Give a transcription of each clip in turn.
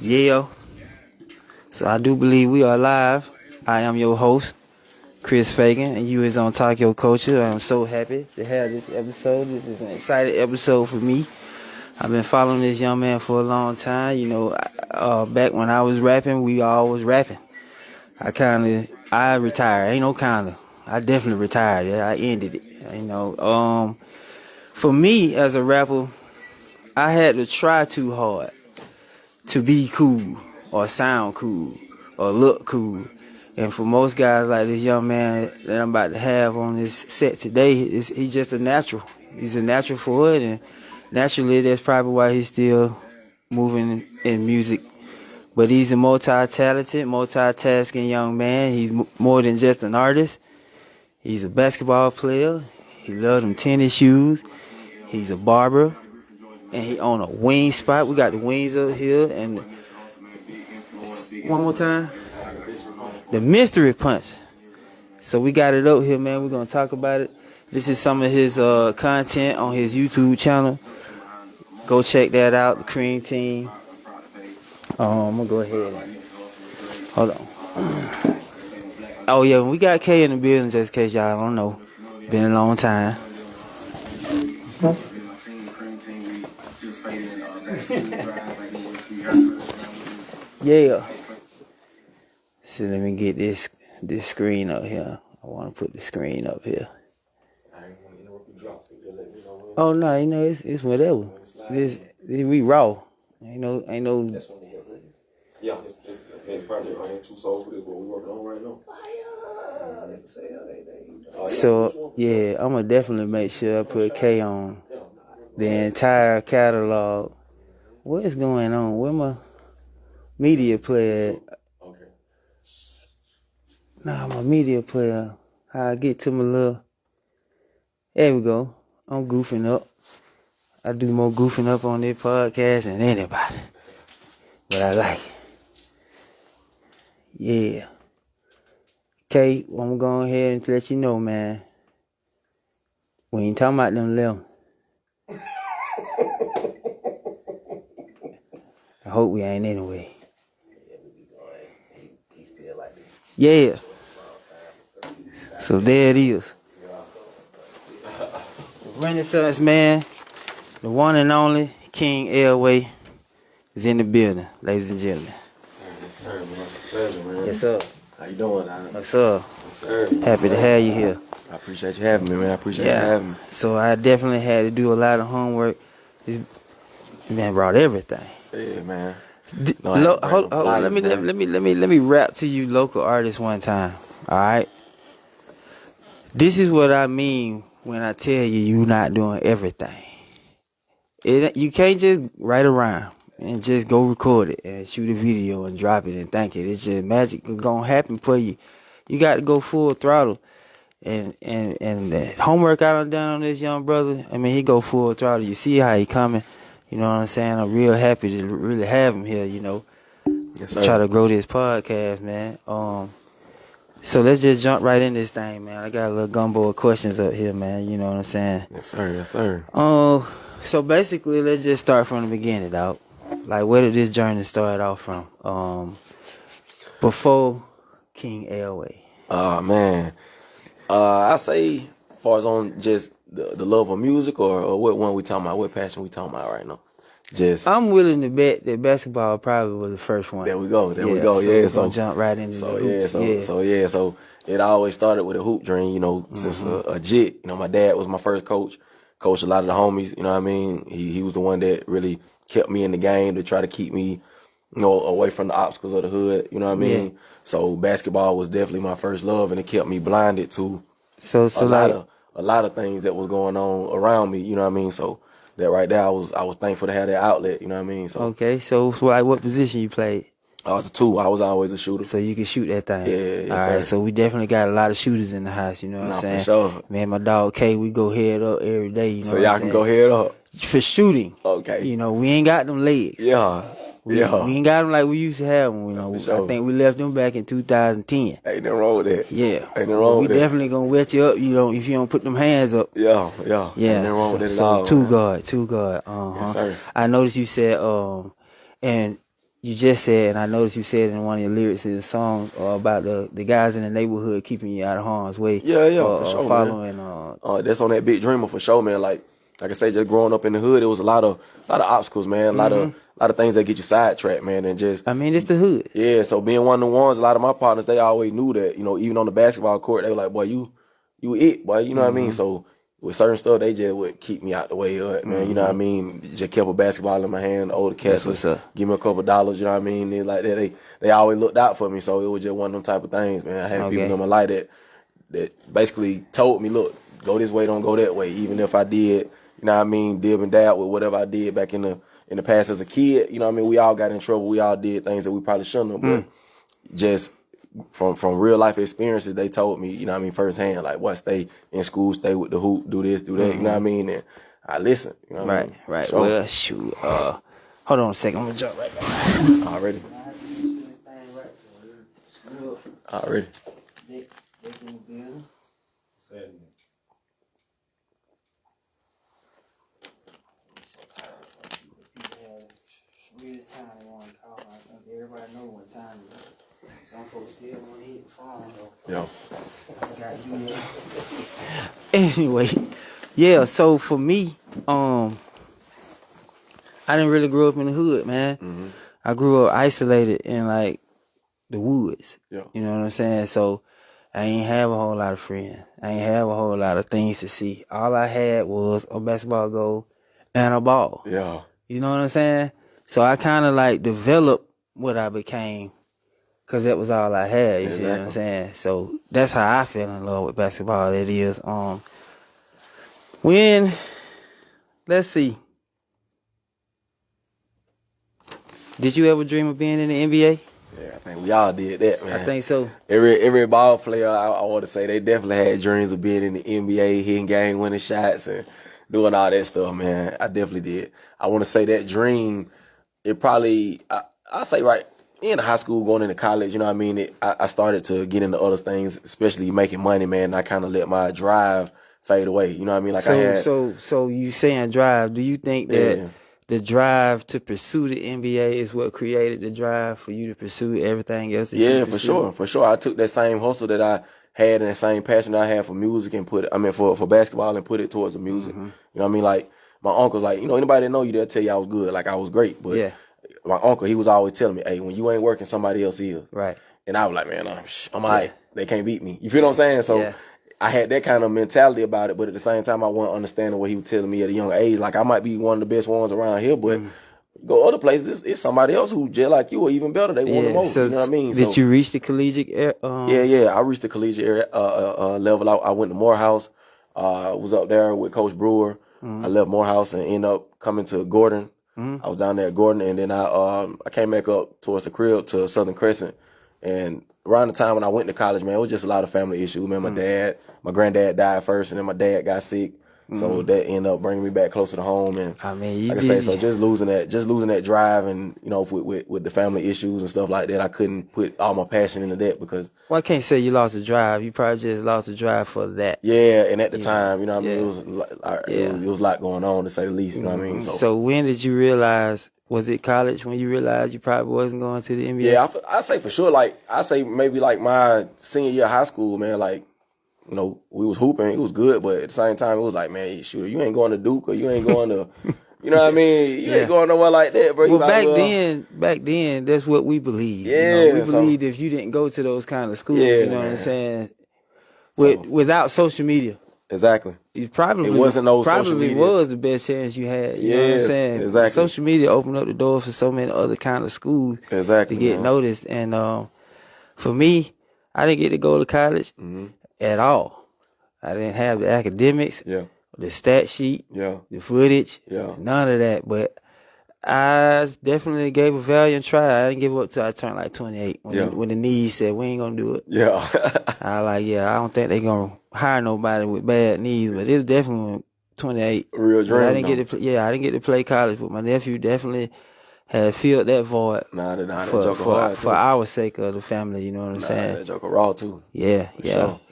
Yeah, so I do believe we are live. I am your host, Chris Fagan, and you is on Talk Your Culture. I'm so happy to have this episode. This is an exciting episode for me. I've been following this young man for a long time. You know, back when I was rapping, we all was rapping. I retired. Ain't no kinda. I definitely retired. Yeah, I ended it. You know, for me as a rapper, I had to try too hard to be cool or sound cool or look cool. And for most guys like this young man that I'm about to have on this set today, he's just a natural. He's a natural for it, and naturally that's probably why he's still moving in music. But he's a multi-talented, multitasking young man. He's more than just an artist. He's a basketball player. He loves them tennis shoes. He's a barber. And he on a wing spot. We got the wings up here. And one more time. The Mystery Punch. So we got it up here, man. We're going to talk about it. This is some of his content on his YouTube channel. Go check that out. The Cream Team. I'm going to go ahead and hold on. Oh, yeah. We got K in the building, just in case y'all don't know. Been a long time. Yeah. So let me get this screen up here. I want to put the screen up here. Oh no, you know it's whatever. We raw. Ain't no. Yeah, it's project 2 Soul for this what we working on right now. So yeah, I'm gonna definitely make sure I put K on the entire catalog. What is going on? Where my media player? Okay. Nah, my media player. How I get to my little. There we go. I'm goofing up. I do more goofing up on this podcast than anybody. But I like it. Yeah. Okay, I'm going ahead and let you know, man. We ain't talking about them lemons. I hope we ain't anyway. Yeah. So there it is. Renaissance man, the one and only King Elway is in the building, ladies and gentlemen. Yes, sir, man. It's a pleasure, man. Yes, sir. How you doing? What's up? Yes, sir. Happy to have you here. I appreciate you having me, man. I appreciate you having me. So I definitely had to do a lot of homework. This man brought everything. Yeah, man. Hold on. Let me rap to you, local artists, one time. All right. This is what I mean when I tell you not doing everything. You can't just write a rhyme and just go record it and shoot a video and drop it and think it. It's just magic gonna happen for you. You got to go full throttle. And the homework I done on this young brother, I mean, he go full throttle. You see how he coming. You know what I'm saying? I'm real happy to really have him here, you know. Yes, sir. Try to grow this podcast, man. So let's just jump right in this thing, man. I got a little gumbo of questions up here, man. You know what I'm saying? Yes, sir. Yes, sir. So basically, let's just start from the beginning, dog. Like, where did this journey start off from? Before King Elway. Man. I say, as far as on just the love of music, or what one we talking about, what passion we talking about right now. I'm willing to bet that basketball probably was the first one. There we go. Yeah, so jump right into the hoops. So it always started with a hoop dream, you know, since a jit. You know, my dad was my first coach. Coached a lot of the homies, you know what I mean? He was the one that really kept me in the game to try to keep me, you know, away from the obstacles of the hood, you know what I mean? Yeah. So basketball was definitely my first love, and it kept me blinded to a lot of things that was going on around me, you know what I mean? So that right there, I was thankful to have that outlet, you know what I mean? So okay, so like what position you played? I was a 2. I was always a shooter. So you can shoot that thing. Yeah, all right, so we definitely got a lot of shooters in the house, you know what I'm saying? For sure. Man, my dog K, we go head up every day, you know so y'all can go head up. For shooting. Okay. You know, we ain't got them legs. Yeah. We ain't got them like we used to have them, you know. Sure. I think we left them back in 2010. Ain't nothing wrong with that. Yeah. Ain't nothing wrong with that. We definitely gonna wet you up, you know, if you don't put them hands up. Yeah. Yeah. Ain't nothing wrong with that at all. Two guard. Yes, sir. I noticed you said, and you just said, and I noticed you said in one of your lyrics in the song about the guys in the neighborhood keeping you out of harm's way. Yeah, for sure, following, man. That's on that Big Dreamer for sure, man. Like I say, just growing up in the hood, it was a lot of obstacles, man. A lot of things that get you sidetracked, man. And just, I mean, it's the hood. Yeah, so being one of the ones, a lot of my partners, they always knew that, you know, even on the basketball court, they were like, boy, you it, boy, you know what I mean? So with certain stuff, they just would keep me out the way of it, man. You know what I mean? Just kept a basketball in my hand, the older cats would give me a couple dollars, you know what I mean? They like that. They always looked out for me, so it was just one of them type of things, man. I had people in my life that basically told me, look, go this way, don't go that way. Even if I did, you know what I mean, dib and dab with whatever I did back in the past as a kid, you know what I mean? We all got in trouble. We all did things that we probably shouldn't have, but just from real life experiences, they told me, you know what I mean, firsthand, like, what, stay in school, stay with the hoop, do this, do that, you know what I mean? And I listen, you know what I mean? Right. Sure. Well, shoot. Hold on a second. I'm going to jump right back. Already. Everybody know what time it is. Some folks still want to hit the phone though. Yeah. Anyway, yeah. So for me, I didn't really grow up in the hood, man. I grew up isolated in like the woods. Yeah. You know what I'm saying? So I ain't have a whole lot of friends. I ain't have a whole lot of things to see. All I had was a basketball goal and a ball. Yeah. You know what I'm saying? So I kind of like developed what I became, because that was all I had. You see what I'm saying? So that's how I fell in love with basketball. It is let's see, did you ever dream of being in the NBA? Yeah, I think we all did that, man. I think so. Every ball player, I want to say, they definitely had dreams of being in the NBA, hitting game-winning shots and doing all that stuff, man. I definitely did. I want to say that dream, it probably, I say right in high school, going into college, you know what I mean? I started to get into other things, especially making money, man. And I kind of let my drive fade away. You know what I mean? Like so you saying drive? Do you think that the drive to pursue the NBA is what created the drive for you to pursue everything else? Yeah, for sure. I took that same hustle that I had and that same passion that I had for music and for basketball and put it towards the music. You know what I mean? Like my uncle's like, you know, anybody that know you, they'll tell you I was good, like I was great, but my uncle, he was always telling me, hey, when you ain't working, somebody else is. Right. And I was like, man, I'm all right. They can't beat me. You feel what I'm saying? So I had that kind of mentality about it, but at the same time, I wasn't understanding what he was telling me at a young age. Like, I might be one of the best ones around here, but go other places, it's somebody else who just like you or even better. They want the most. You know what I mean? Did you reach the collegiate area? I reached the collegiate area, level. I went to Morehouse. Was up there with Coach Brewer. I left Morehouse and ended up coming to Gordon. I was down there at Gordon, and then I came back up towards the crib to Southern Crescent. And around the time when I went to college, man, it was just a lot of family issues. Man, my granddad died first, and then my dad got sick. So that ended up bringing me back closer to home, and I mean, like I say, so just losing that drive, and you know, with the family issues and stuff like that, I couldn't put all my passion into that because. Well, I can't say you lost the drive. You probably just lost the drive for that. Yeah, and at the time, you know what I mean, it was a lot going on to say the least. You know what I mean. So when did you realize? Was it college when you realized you probably wasn't going to the NBA? Yeah, I say for sure. Like I say maybe like my senior year of high school, man. Like. You know, we was hooping, it was good, but at the same time, it was like, man, shoot, you ain't going to Duke or you ain't going to, you know what I mean? You ain't going nowhere like that, bro. Well, back then, that's what we believed. Yeah. You know? We believed if you didn't go to those kind of schools, you know what I'm saying? Without social media. Exactly. It probably wasn't no social media. Was the best chance you had. You know what I'm saying? Exactly. Social media opened up the doors for so many other kind of schools to get noticed. And for me, I didn't get to go to college. At all. I didn't have the academics, the stat sheet, the footage, none of that. But I definitely gave a valiant try. I didn't give up till I turned like 28 when the knees said we ain't gonna do it. Yeah, I don't think they gonna hire nobody with bad knees, but it was definitely 28. Real dream. I didn't get to play college, but my nephew definitely had filled that void for our sake of the family, you know what I'm saying? That joker raw too. Yeah.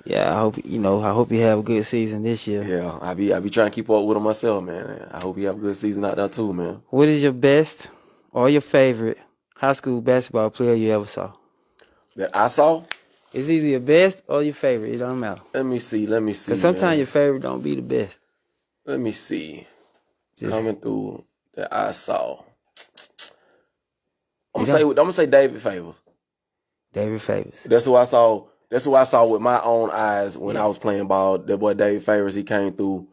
I hope you have a good season this year. Yeah, I be trying to keep up with him myself, man. I hope you have a good season out there too, man. What is your best or your favorite high school basketball player you ever saw? That I saw? It's either your best or your favorite. It don't matter. Let me see. Because sometimes your favorite don't be the best. Let me see. Coming through that I saw. I'm gonna say David Favors. David Favors. That's who I saw. That's who I saw with my own eyes when I was playing ball. That boy David Favors, he came through,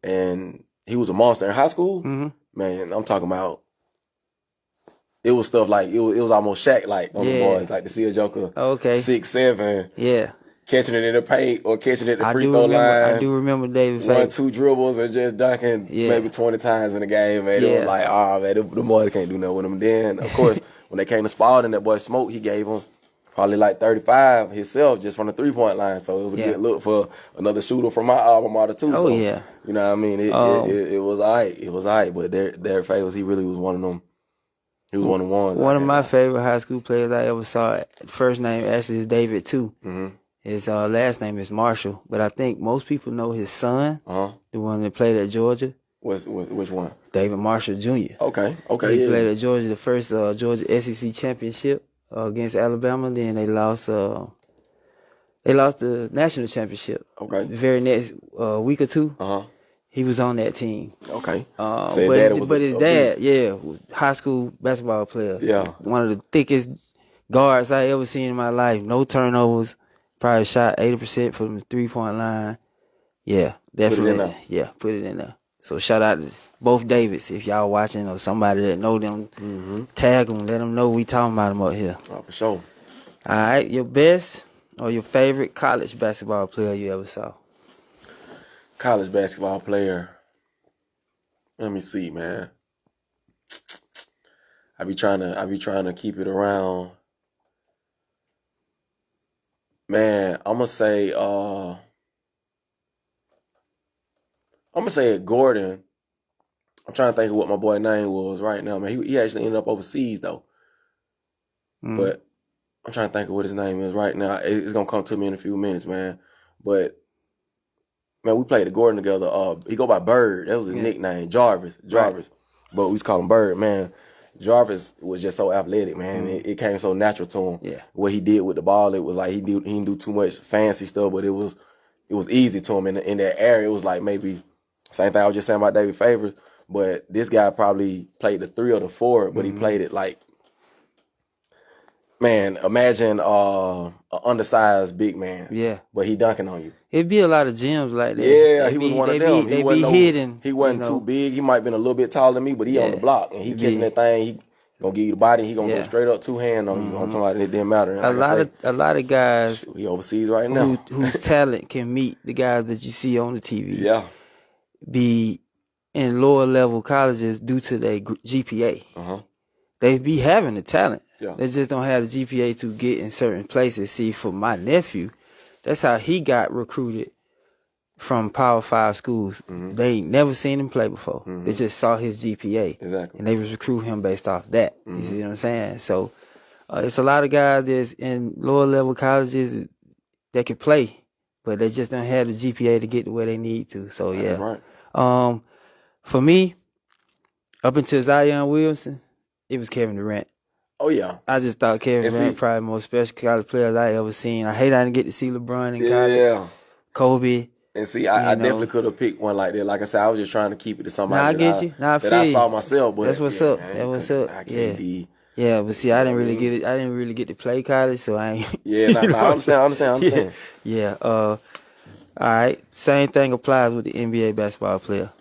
and he was a monster in high school. Mm-hmm. Man, I'm talking about. It was stuff like it was almost Shaq like on the boys, like to see a Joker 6'7", catching it in the paint or catching it at the free throw line. I do remember David Favors. 1-2 dribbles and just dunking maybe 20 times in the game, man. It was like, oh man, the boys can't do nothing with him. Then of course when they came to Spalding, that boy Smoke, he gave him probably like 35 himself just from the 3-point line. So it was a good look for another shooter from my alma mater too. Oh so, yeah, you know what I mean? It was alright. It was alright, but Derek Favors, he really was one of them. He was one of the ones. One of my favorite high school players I ever saw. First name actually is David too. Mm-hmm. His last name is Marshall, but I think most people know his son, the one that played at Georgia. Which one? David Marshall Jr. Okay. He played at Georgia, the first Georgia SEC championship against Alabama. Then they lost the national championship. Okay. The very next week or two. He was on that team. Okay. But his dad, high school basketball player. Yeah. One of the thickest guards I ever seen in my life. No turnovers. Probably shot 80% from the 3-point line. Yeah, definitely. Put it in there. So shout out to both Davids. If y'all watching or somebody that know them, tag them, let them know we talking about them up here. Oh, for sure. All right, your best or your favorite college basketball player you ever saw? College basketball player. Let me see, man. I be trying to keep it around. Man, I'm gonna say Gordon. I'm trying to think of what my boy name was right now, man. He actually ended up overseas though. But I'm trying to think of what his name is right now. It's gonna come to me in a few minutes, man. But man, we played the Gordon together. He go by Bird. That was his nickname, Jarvis. Right. But we used to call him Bird, man. Jarvis was just so athletic, man. It came so natural to him. Yeah. What he did with the ball, it was like he didn't do too much fancy stuff, but it was easy to him in that area. It was like maybe same thing I was just saying about David Favors, but this guy probably played the 3 or the 4, but he played it like, man, imagine an undersized big man. Yeah. But he dunking on you. It'd be a lot of gyms like that. Yeah, he was one of them. They be hidden. He wasn't too big. He might have been a little bit taller than me, but he on the block. And he catching that thing. He gonna give you the body. And he gonna go straight up 2-hand on you. I'm talking about it didn't matter. And a lot of guys he overseas right now whose talent can meet the guys that you see on the TV. Yeah. Be in lower level colleges due to their GPA. They be having the talent. Yeah. They just don't have the GPA to get in certain places. See, for my nephew, that's how he got recruited from Power 5 schools. They ain't never seen him play before. They just saw his GPA. Exactly. And they was recruiting him based off that. You see what I'm saying? So it's a lot of guys that's in lower level colleges that can play, but they just don't have the GPA to get to where they need to. So yeah. Right. For me, up until Zion Williamson, it was Kevin Durant. Oh yeah. I just thought Kevin Durant probably the most special college players I ever seen. I hate I didn't get to see LeBron in college. Yeah. Kobe. And see, I definitely could have picked one like that. Like I said, I was just trying to keep it to somebody that I saw myself. But that's what's up. That's what's up. I can't be. Yeah, but see, I didn't really get it. I didn't really get to play college, so I ain't. Yeah, I understand. Yeah. All right. Same thing applies with the NBA basketball player.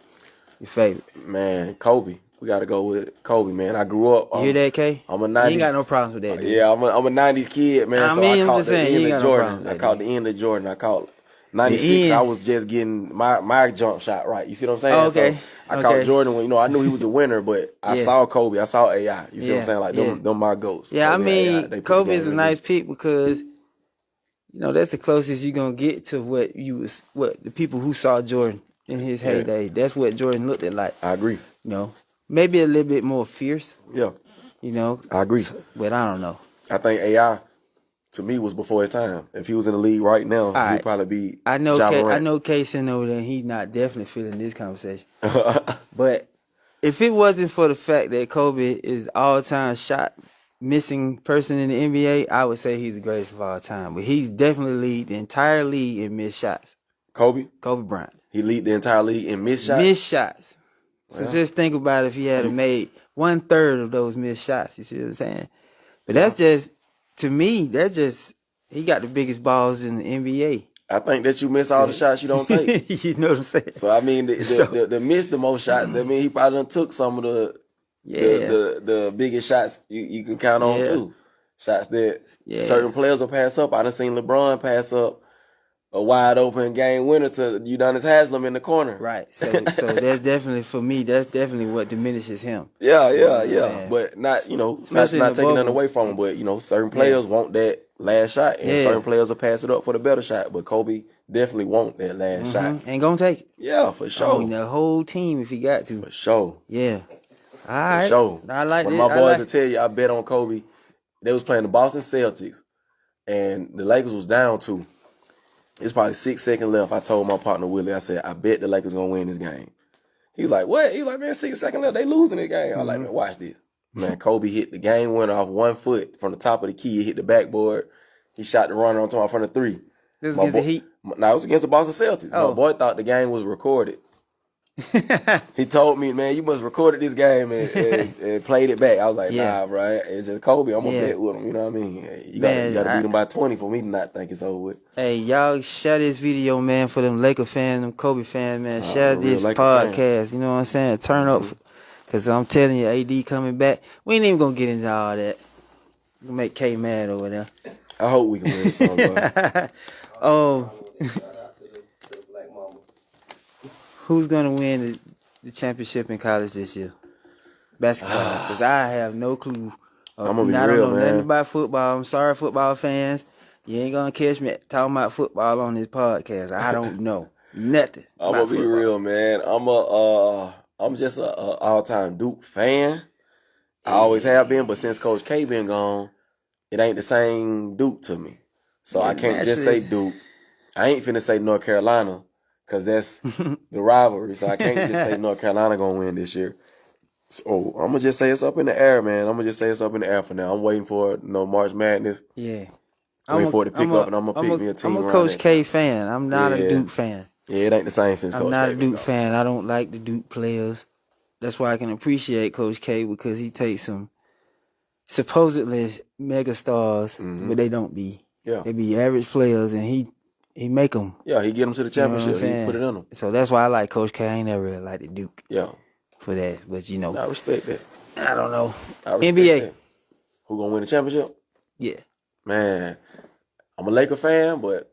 Your favorite? Man, Kobe. We got to go with Kobe, man. I grew up. You hear that, K? I'm a 90s. You ain't got no problems with that, dude. Yeah, I'm a 90s kid, man. I mean, I'm just saying, you ain't got no Jordan. I caught the end of Jordan. I caught 96. I was just getting my jump shot right. You see what I'm saying? Oh, okay. So I caught Jordan when, I knew he was a winner, but I saw Kobe. I saw AI. You see what I'm saying? Like, them my goats. Yeah, Kobe, I mean, AI, Kobe is a nice pick because, that's the closest you're going to get to what the people who saw Jordan in his heyday. That's what Jordan looked at like. I agree. Maybe a little bit more fierce. Yeah. I agree. But I don't know. I think AI, to me, was before his time. If he was in the league right now, he'd probably be I know Ja Morant. I know Casey over there, he's not definitely feeling this conversation. But if it wasn't for the fact that Kobe is all-time shot missing person in the NBA, I would say he's the greatest of all time. But he's definitely lead the entire league in missed shots. Kobe Bryant. He lead the entire league in missed shots. Missed shots. So just think about if he had made 1/3 of those missed shots. You see what I'm saying? But that's just, to me, he got the biggest balls in the NBA. I think that you miss all the shots you don't take. You know what I'm saying? So I mean, the miss the most shots. That mean he probably done took some of the biggest shots you can count on too. Shots that certain players will pass up. I done seen LeBron pass up a wide open game winner to Udonis Haslem in the corner. Right. So that's definitely, for me, that's definitely what diminishes him. Yeah. But not, not taking nothing away from him, but, certain players want that last shot, and certain players will pass it up for the better shot. But Kobe definitely want that last shot. Ain't gonna take it. Yeah, for sure. The whole team if he got to. For sure. Yeah. All right. For sure. I like When it. my boys will tell you, I bet on Kobe. They was playing the Boston Celtics, and the Lakers was down 2. It's probably 6 seconds left. I told my partner Willie, I said, I bet the Lakers gonna win this game. He was like, what? He was like, man, 6 seconds left. They losing this game. I was like, man, watch this. Man, Kobe hit the game winner off 1 foot from the top of the key. He hit the backboard. He shot the runner on top from the 3. This was against the Heat? No, it was against the Boston Celtics. Oh. My boy thought the game was recorded. He told me, man, you must recorded this game and played it back. I was like, nah, bro. It's just Kobe. I'm going to bet with him. You know what I mean? You got to beat him by 20 for me to not think it's over with. Hey, y'all share this video, man, for them Laker fans, them Kobe fans, man. Share this podcast. You know what I'm saying? Turn up. Because I'm telling you, AD coming back. We ain't even going to get into all that. We can make K mad over there. I hope we can win this song, bro. Oh. Who's going to win the championship in college this year? Basketball. Because I have no clue. I'm going to be real, I don't know man. nothing about football. I'm sorry, football fans. You ain't going to catch me talking about football on this podcast. I don't know nothing. I'm going to be real, man. I'm just a all-time Duke fan. I always have been, but since Coach K been gone, it ain't the same Duke to me. So I can't just say Duke. I ain't finna say North Carolina, because that's the rivalry. So I can't just say North Carolina gonna win this year. So I'm gonna just say it's up in the air, man. I'm gonna just say it's up in the air for now. I'm waiting for March Madness. Yeah. I'm waiting for it to pick up, and I'm gonna pick me a team. I'm a Coach K fan. I'm not a Duke fan. Yeah, it ain't the same since Coach K. I'm not a Duke fan. I don't like the Duke players. That's why I can appreciate Coach K, because he takes some supposedly mega stars, but they don't be. Yeah. They be average players, and he make them. Yeah, he get them to the championship. He put it in them. So that's why I like Coach K. I ain't never really liked the Duke. Yeah. For that, but I respect that. I don't know. I respect NBA. That. Who gonna win the championship? Yeah. Man, I'm a Laker fan, but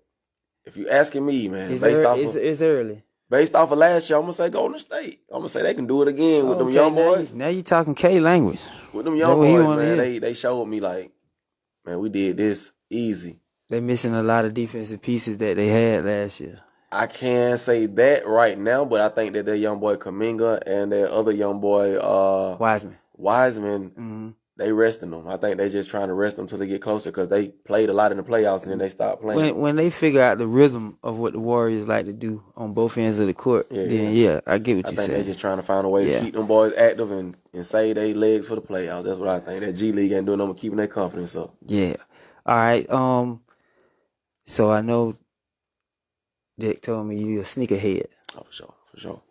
if you asking me, man, it's early. Based off of last year, I'm gonna say Golden State. I'm gonna say they can do it again with them young boys. Now you talking K language. With them young boys, man, they showed me like, man, we did this easy. They're missing a lot of defensive pieces that they had last year. I can't say that right now, but I think that their young boy Kuminga and their other young boy Wiseman, they resting them. I think they just trying to rest them until they get closer, because they played a lot in the playoffs and then they stopped playing. When they figure out the rhythm of what the Warriors like to do on both ends of the court, I get what you're saying. I think they're just trying to find a way to keep them boys active and save their legs for the playoffs. That's what I think. That G League ain't doing them, keeping their confidence up. Yeah. All right. So I know Dick told me you're a sneakerhead. Oh, for sure.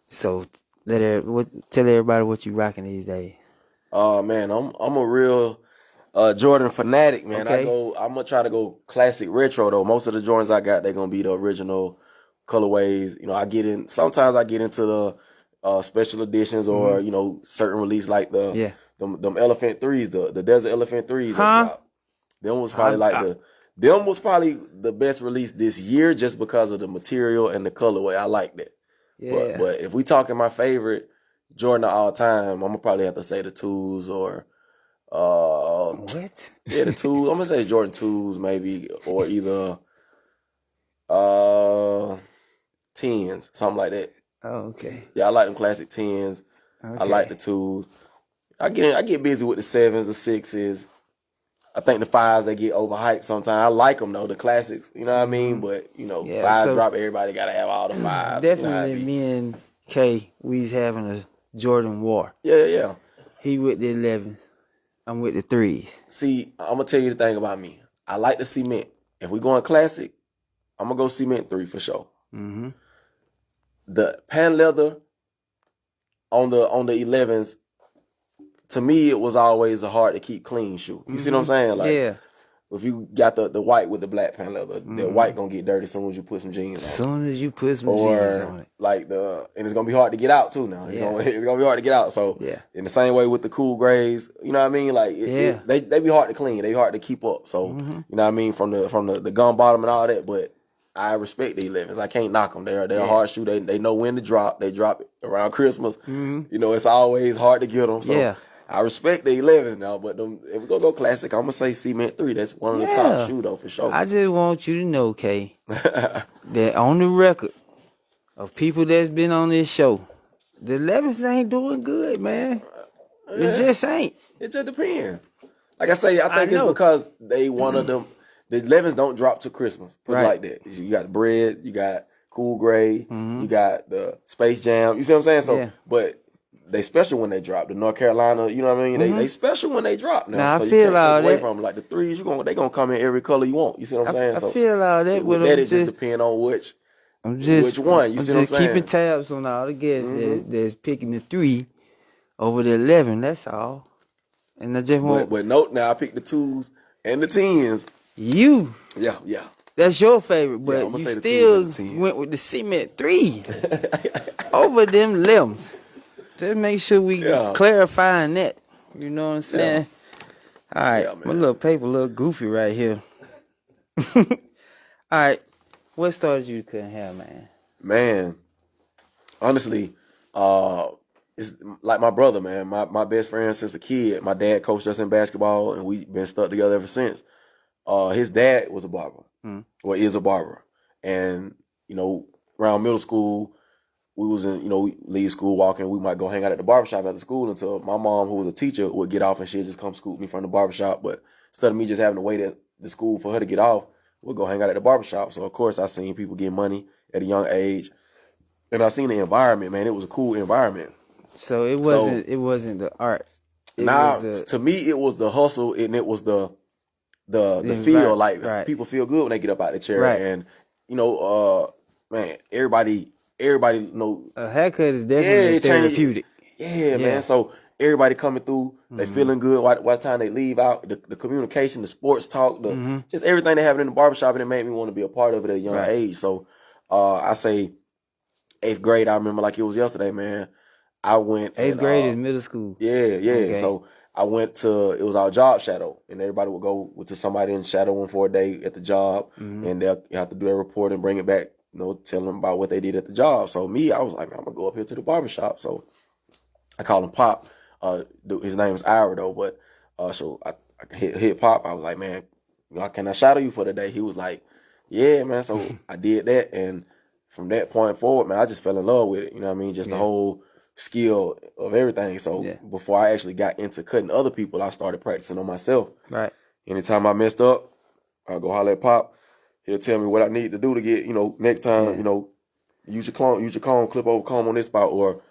So tell everybody what you rocking these days. Man, I'm a real Jordan fanatic, man. Okay. I'm gonna try to go classic retro though. Most of the Jordans I got, they're gonna be the original colorways. Sometimes I get into the special editions or certain release like them Elephant 3s, the Desert Elephant 3s. Them was probably them was probably the best release this year, just because of the material and the colorway. I like that. Yeah. But if we talking my favorite Jordan of all time, I'm gonna probably have to say the 2s or what? Yeah, the 2s. I'm gonna say Jordan 2s maybe, or either 10s, something like that. Oh, okay. Yeah, I like them classic 10s. Okay. I like the 2s. I get busy with the 7s, the 6s. I think the 5s, they get overhyped sometimes. I like them though, the classics. You know what I mean? But 5 drop. Everybody gotta have all the 5s. Definitely, me and K, we's having a Jordan war. Yeah. He with the 11s. I'm with the threes. See, I'm gonna tell you the thing about me. I like the cement. If we going classic, I'm gonna go cement 3 for sure. Mm-hmm. The pan leather on the 11s, to me, it was always a hard to keep clean shoe. You see what I'm saying? Like, Yeah. if you got the white with the black pan leather, the white gonna get dirty as soon as you put some jeans on. As soon as you put some Or jeans on it. like and it's gonna be hard to get out too now. It's gonna be hard to get out. So Yeah. in the same way with the cool grays, you know what I mean? Like they be hard to clean. They hard to keep up. So you know what I mean, from the gum bottom and all that. But I respect the 11s. I can't knock them. They're a hard shoe. They know when to drop. They drop it around Christmas. You know, it's always hard to get them. So I respect the 11s now. But if we're gonna go classic, I'm gonna say Cement 3. That's one of the top shoe though for sure. I just want you to know, Kay, that on the record of people that's been on this show, the 11s ain't doing good, man. It just ain't. It just depends. Like I say, I think it's because they one of them. The 11s don't drop to Christmas. Put it like that. You got the bread, you got Cool Gray, you got the Space Jam. You see what I'm saying? So, but they special when they drop. The North Carolina, you know what I mean? They special when they drop now. Now so I you feel can't all take away that. from them. Like the 3s, they gonna come in every color you want. You see what I'm saying? I feel all that. With that, it just depends on which one. You see what I'm saying? I'm just keeping tabs on all the guests that's picking the 3 over the 11. That's all. And I just want. But note now, I picked the 2s and the 10s. You. Yeah. That's your favorite, but you still went with the Cement 3 over them limbs. Just make sure we clarifying that. You know what I'm saying? All right, my little paper a little goofy right here. All right, what started you couldn't have, man? Man, honestly, it's like my brother, man. My best friend since a kid. My dad coached us in basketball, and we've been stuck together ever since. His dad was a barber, or is a barber. And, around middle school, we was in, we leave school walking. We might go hang out at the barbershop after school until my mom, who was a teacher, would get off and she'd just come scoop me from the barbershop. But instead of me just having to wait at the school for her to get off, we'd go hang out at the barbershop. So, of course, I seen people get money at a young age. And I seen the environment, man. It was a cool environment. So it wasn't the art. To me, it was the hustle and it was the feel. Like people feel good when they get up out the chair. Right. And man, everybody a haircut is definitely therapeutic. Yeah, man. So everybody coming through, they feeling good. By the time they leave out, the communication, the sports talk, just everything that happened in the barbershop, and it made me want to be a part of it at a young age. So I say 8th grade, I remember like it was yesterday, man. I went 8th grade is middle school. Yeah. Okay. So I went it was our job shadow, and everybody would go to somebody and shadow them for a day at the job, and they'll have to do their report and bring it back, tell them about what they did at the job. So I was like, man, I'm gonna go up here to the barbershop. So I call him Pop. His name is Ira though, but so I hit Pop. I was like, man, can I shadow you for the day? He was like, yeah, man. So I did that, and from that point forward, man, I just fell in love with it. You know what I mean? Just the whole skill of everything. So before I actually got into cutting other people, I started practicing on myself. Right. Anytime I messed up, I'll go holler at Pop. He'll tell me what I need to do to get, next time, use your comb, clip over comb on this spot, or,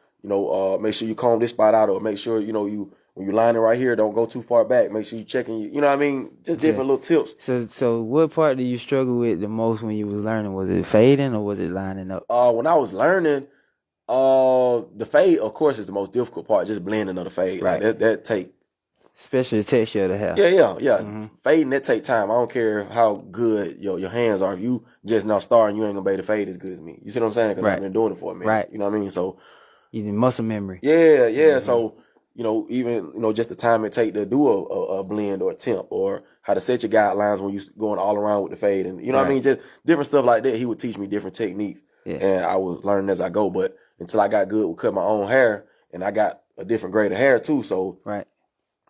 make sure you comb this spot out, or make sure, when you line it right here, don't go too far back. Make sure you checking, you know what I mean? Just different little tips. So what part did you struggle with the most when you was learning? Was it fading or was it lining up? When I was learning, the fade, of course, is the most difficult part. Just blending of the fade, right? Like that take, especially the texture of the hair. Yeah. Fading, that take time. I don't care how good your hands are. If you just now starting, you ain't gonna be able to fade as good as me. You see what I'm saying? Because I've been doing it for a minute. Right. You know what I mean? So you need muscle memory. Yeah. So even just the time it take to do a blend or a temp, or how to set your guidelines when you going all around with the fade, and you know what I mean, just different stuff like that. He would teach me different techniques, and I was learning as I go. But until I got good with cutting my own hair, and I got a different grade of hair too. So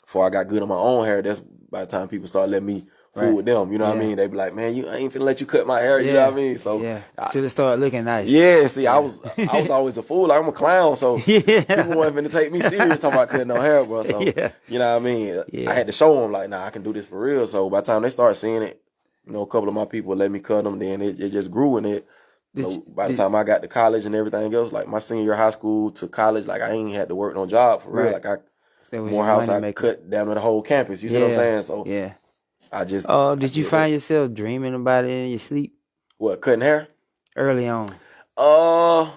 before I got good on my own hair, that's by the time people start letting me fool with them. You know what I mean? They be like, man, I ain't finna let you cut my hair. You know what I mean? So till it start looking nice. Yeah. See, I was always a fool. Like, I'm a clown, so people wasn't finna take me serious talking about cutting no hair, bro. So you know what I mean? I had to show them like, nah, I can do this for real. So by the time they start seeing it, a couple of my people let me cut them. Then it just grew in it. By the time I got to college and everything else, like my senior year of high school to college, like I ain't had to work no job for real. Like That was your Morehouse, money I maker. cut down to the whole campus. You see what I'm saying? So Yeah. I just. Oh, did I you did find that. yourself dreaming about it in your sleep What, cutting hair? early on? I'm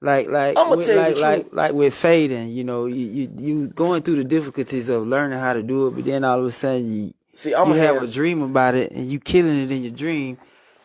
gonna tell you the truth. Like with fading, you know, you going through the difficulties of learning how to do it, but then all of a sudden you have a dream about it and you killing it in your dream.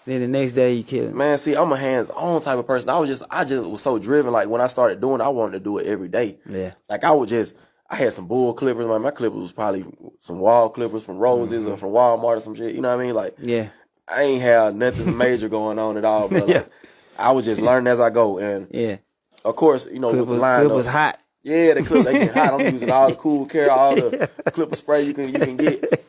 Then the next day you kill it. Man, see, I'm a hands-on type of person. I just was so driven. Like when I started doing it, I wanted to do it every day. Yeah. Like I had some bull clippers. My clippers was probably some wall clippers from Roses or from Walmart or some shit. You know what I mean? Like, Yeah. I ain't have nothing major going on at all. But like, I was just learning as I go. And of course, you know, with the line clip was hot. Yeah, the clip, they get hot. I'm using all the Cool Care, all the clipper spray you can get.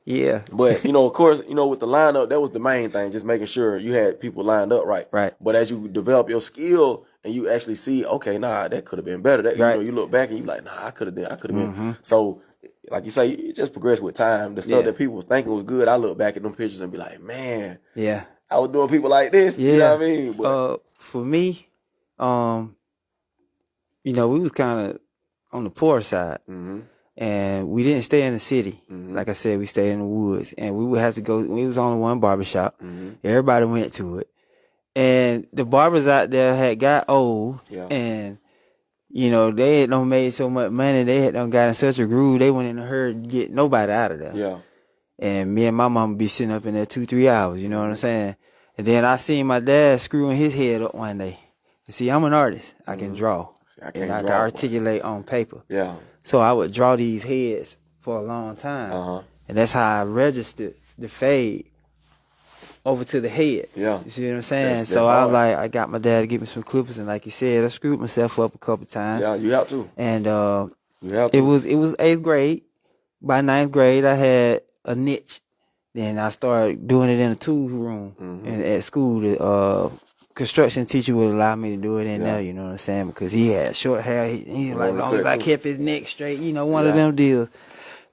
Yeah. But, you know, of course, you know, with the lineup, that was the main thing, just making sure you had people lined up right. Right. But as you develop your skill and you actually see, okay, nah, that could have been better. That, you know, you look back and you like, nah, I could have been. So, like you say, it just progressed with time. The stuff that people was thinking was good, I look back at them pictures and be like, man, I was doing people like this. You know what I mean? But, for me, you know, we was kind of on the poor side. And we didn't stay in the city. Like I said, we stayed in the woods. And we would have to go, we was only one barbershop. Everybody went to it. And the barbers out there had got old. And, you know, they had done made so much money. They had done got in such a groove. They went in a hurry to get nobody out of there. And me and my mama be sitting up in there 2-3 hours. You know what I'm saying? And then I seen my dad screwing his head up one day. And see, I'm an artist. I can draw. I can articulate on paper. So I would draw these heads for a long time. And that's how I registered the fade over to the head. You see what I'm saying? That's I was like, I got my dad to give me some clippers, and like you said, I screwed myself up a couple times. You have to. And you have to. it was 8th grade. By 9th grade, I had a niche. Then I started doing it in a tool room and at school. The construction teacher would allow me to do it in there, you know what I'm saying? Because he had short hair. He like, as long as I kept his neck straight, you know, one of them deals.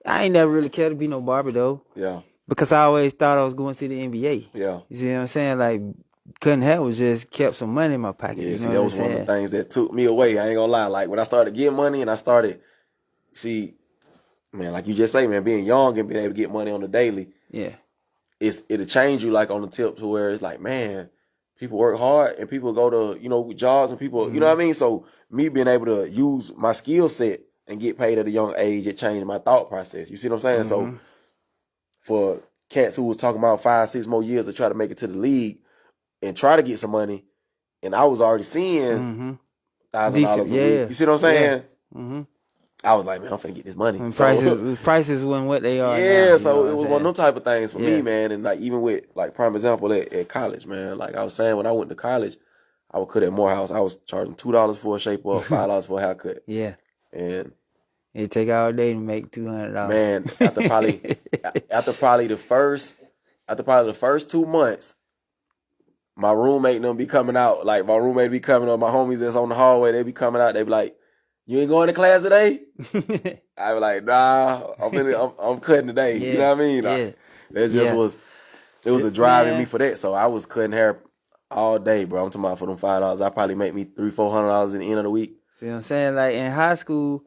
I ain't never really cared to be no barber, though. Because I always thought I was going to the NBA. You see what I'm saying? Like, cutting hair was just kept some money in my pocket. You know see, that was one of the things that took me away. I ain't gonna lie. Like, when I started getting money and I started, see, man, like you just say, man, being young and being able to get money on the daily, it'll change you, like, on the tip to where it's like, man, people work hard and people go to, you know, jobs and people, you know what I mean? So me being able to use my skill set and get paid at a young age, it changed my thought process. You see what I'm saying? So for cats who was talking about 5-6 more years to try to make it to the league and try to get some money, and I was already seeing $1,000 a week. You see what I'm saying? I was like, man, I'm finna get this money. Prices wasn't what they are now, so it was one of them type of things for me, man. And like, even with, like, prime example at college, man. Like I was saying, when I went to college, I would cut at Morehouse. I was charging $2 for a shape up, $5 for a haircut. And it take all day to make $200. Man, after probably the first 2 months, my roommate and them be coming out. Like, my roommate be coming up, my homies that's on the hallway, they be coming out. They be like, you ain't going to class today? I be like, nah, I'm cutting today. You know what I mean? Like, that just it was a drive in me for that. So I was cutting hair all day, bro. I'm talking about for them $5. I probably make me $300-$400 in the end of the week. See what I'm saying? Like, in high school,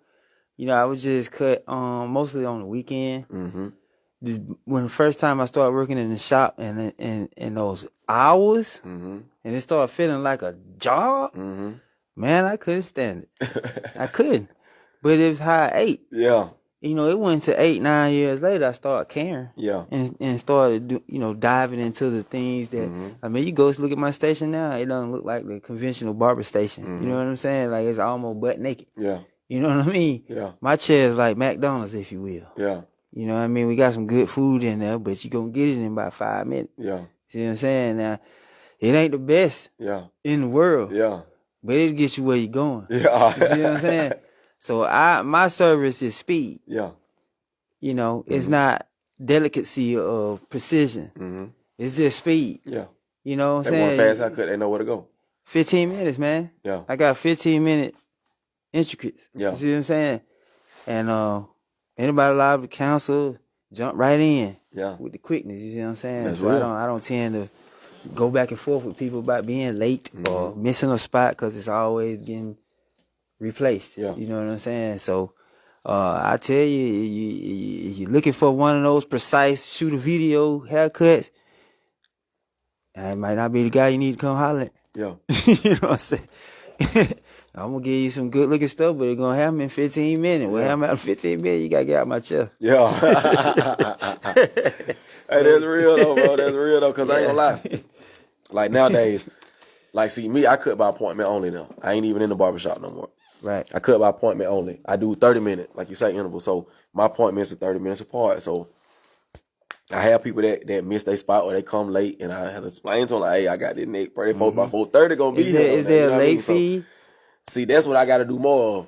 you know, I would just cut mostly on the weekend. When the first time I started working in the shop and in those hours, and it started feeling like a job, man, I couldn't stand it. I couldn't. But it was how I ate. You know, it went to 8-9 years later, I started caring. And started, you know, diving into the things that, I mean, you go look at my station now, it doesn't look like the conventional barber station. You know what I'm saying? Like, it's almost butt naked. You know what I mean? My chair is like McDonald's, if you will. You know what I mean? We got some good food in there, but you gonna get it in about 5 minutes. See what I'm saying? Now, it ain't the best in the world. But it'll get you where you're going. You see what I'm saying? So my service is speed. You know, it's not delicacy or precision. It's just speed. You know what I'm saying? One fast haircut, they know where to go. 15 minutes, man. I got 15-minute intricates. You see what I'm saying? And anybody allowed to counsel, jump right in with the quickness. You see what I'm saying? That's so real. I don't tend to go back and forth with people about being late or missing a spot because it's always getting replaced. You know what I'm saying? So I tell you, you're looking for one of those precise shoot a video haircuts, and it might not be the guy you need to come holler at. Yeah. You know what I'm saying? I'm gonna give you some good looking stuff, but it's gonna happen in 15 minutes. Well, happen out in 15 minutes, you gotta get out my chair. Yeah. Hey, that's real though, bro. That's real though, cause I ain't gonna lie. Like nowadays, like see me, I cut by appointment only now. I ain't even in the barbershop no more. Right. I cut by appointment only. I do 30 minutes, like you say, interval. So my appointments are 30 minutes apart. So I have people that miss their spot or they come late, and I have to explain to them like, hey, I got this neck, bro. They 4 by 4:30 gonna be here. Is there a late So, fee? see, that's what I got to do more of.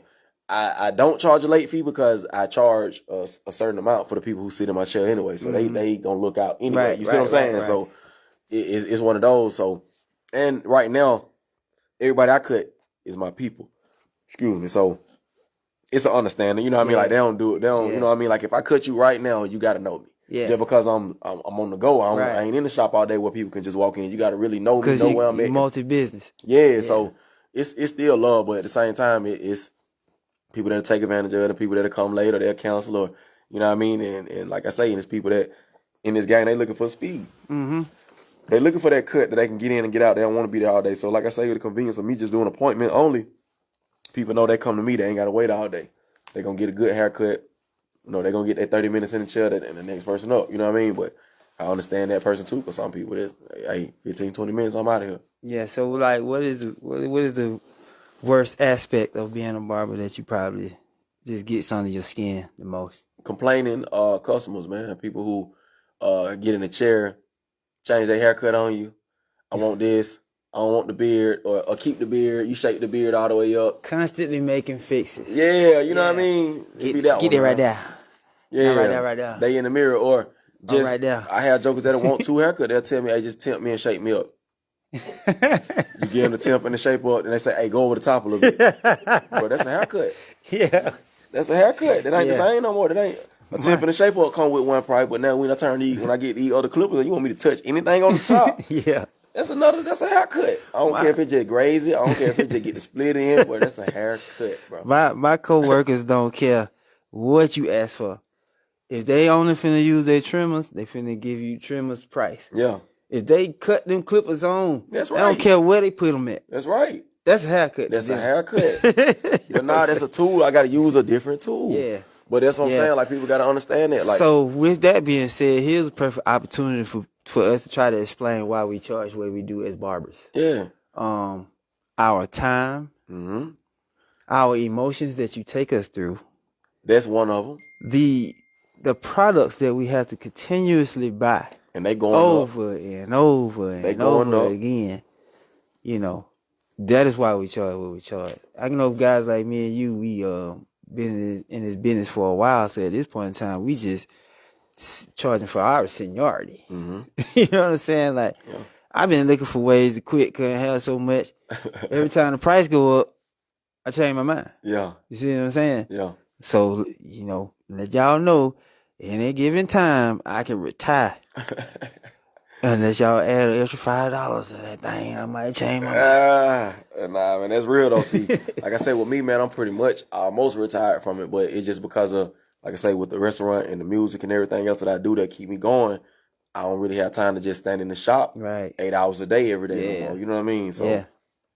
I don't charge a late fee because I charge a certain amount for the people who sit in my chair anyway. So they gonna look out anyway. Right, you see what I'm saying? right. So it's one of those. So, and right now, everybody I cut is my people. Excuse me. So it's an understanding. You know what I mean? Like they don't do it. They don't. You know what I mean? Like if I cut you right now, you got to know me. Yeah. Just because I'm on the go, I ain't in the shop all day where people can just walk in. You got to really know me, know where I'm at. Multi-business. Yeah. So it's still love, but at the same time, it's people that take advantage of it, the people that come late or they'll cancel, or you know what I mean. And like I say, it's people that in this game they looking for speed. Mm-hmm. They looking for that cut that they can get in and get out. They don't want to be there all day. So like I say, with the convenience of me just doing appointment only, people know they come to me. They ain't got to wait all day. They gonna get a good haircut. You know, they gonna get that 30 minutes in the chair and the next person up. You know what I mean? But I understand that person too, because some people is, hey, 15, 20 minutes, I'm out of here. Yeah. So like, what is the worst aspect of being a barber that you probably just gets under your skin the most? Complaining customers, man. People who get in the chair, change their haircut on you. I want this. I don't want the beard, or keep the beard. You shake the beard all the way up. Constantly making fixes. Yeah, you know what I mean? Get it right there. Yeah, right there. They in the mirror, or just right there. I have jokers that want 2 haircuts. They'll tell me, hey, just tempt me and shake me up. You give them the temp and the shape up, and they say, hey, go over the top a little bit. Bro, that's a haircut. Yeah. That's a haircut. That ain't the same no more. That ain't a temp and a shape up come with one price, but now when I get these other clippers, you want me to touch anything on the top. Yeah. That's a haircut. I don't care if it just grazy. I don't care if it just get the split in, but that's a haircut, bro. My coworkers don't care what you ask for. If they only finna use their trimmers, they finna give you trimmers price. Yeah. If they cut them clippers on, that's right. I don't care where they put them at. That's right. That's a haircut. That's a haircut. But nah, that's a tool. I got to use a different tool. Yeah. But that's what I'm saying. Like, people got to understand that. Like, so with that being said, here's a perfect opportunity for us to try to explain why we charge what we do as barbers. Yeah. Our time, our emotions that you take us through. That's one of them. The products that we have to continuously buy. And they going over and over and over again. You know, that is why we charge what we charge. I know guys like me and you, we been in this business for a while, so at this point in time, we just charging for our seniority. You know what I'm saying? Like, I've been looking for ways to quit, couldn't have so much. Every time the price go up, I change my mind. Yeah. You see what I'm saying? Yeah. So, you know, let y'all know, in a given time, I can retire. Unless y'all add an extra $5 to that thing, I might change my mind. Nah, man, that's real though. See, like I said, with me, man, I'm pretty much almost retired from it, but it's just because of, like I say, with the restaurant and the music and everything else that I do that keep me going, I don't really have time to just stand in the shop 8 hours a day every day no more. You know what I mean? So,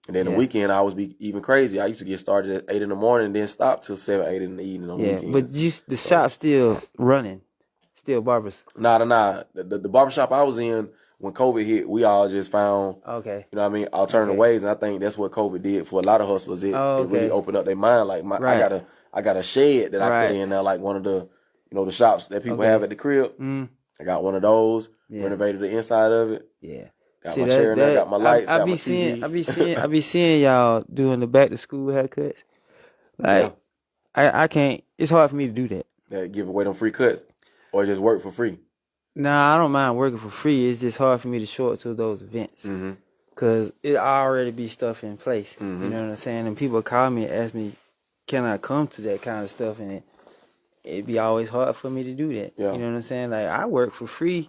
and then the weekend, I always be even crazy. I used to get started at 8 in the morning and then stop till 7, 8 in the evening on the weekend. But the shop's still running. Still barbers. Nah. The barbershop I was in when COVID hit, we all just found, you know what I mean, alternative ways. And I think that's what COVID did for a lot of hustlers. It really opened up their mind. Like I got a shed that I put in there, like one of the, you know, the shops that people have at the crib. I got one of those, renovated the inside of it. Yeah. Got my chair in there, got my lights, got my TV. I be seeing y'all doing the back to school haircuts. Like, I can't, it's hard for me to do that. That give away them free cuts. Or just work for free? Nah, I don't mind working for free. It's just hard for me to show up to those events. Because it already be stuff in place. You know what I'm saying? And people call me and ask me, can I come to that kind of stuff? And it'd be always hard for me to do that. You know what I'm saying? Like, I work for free,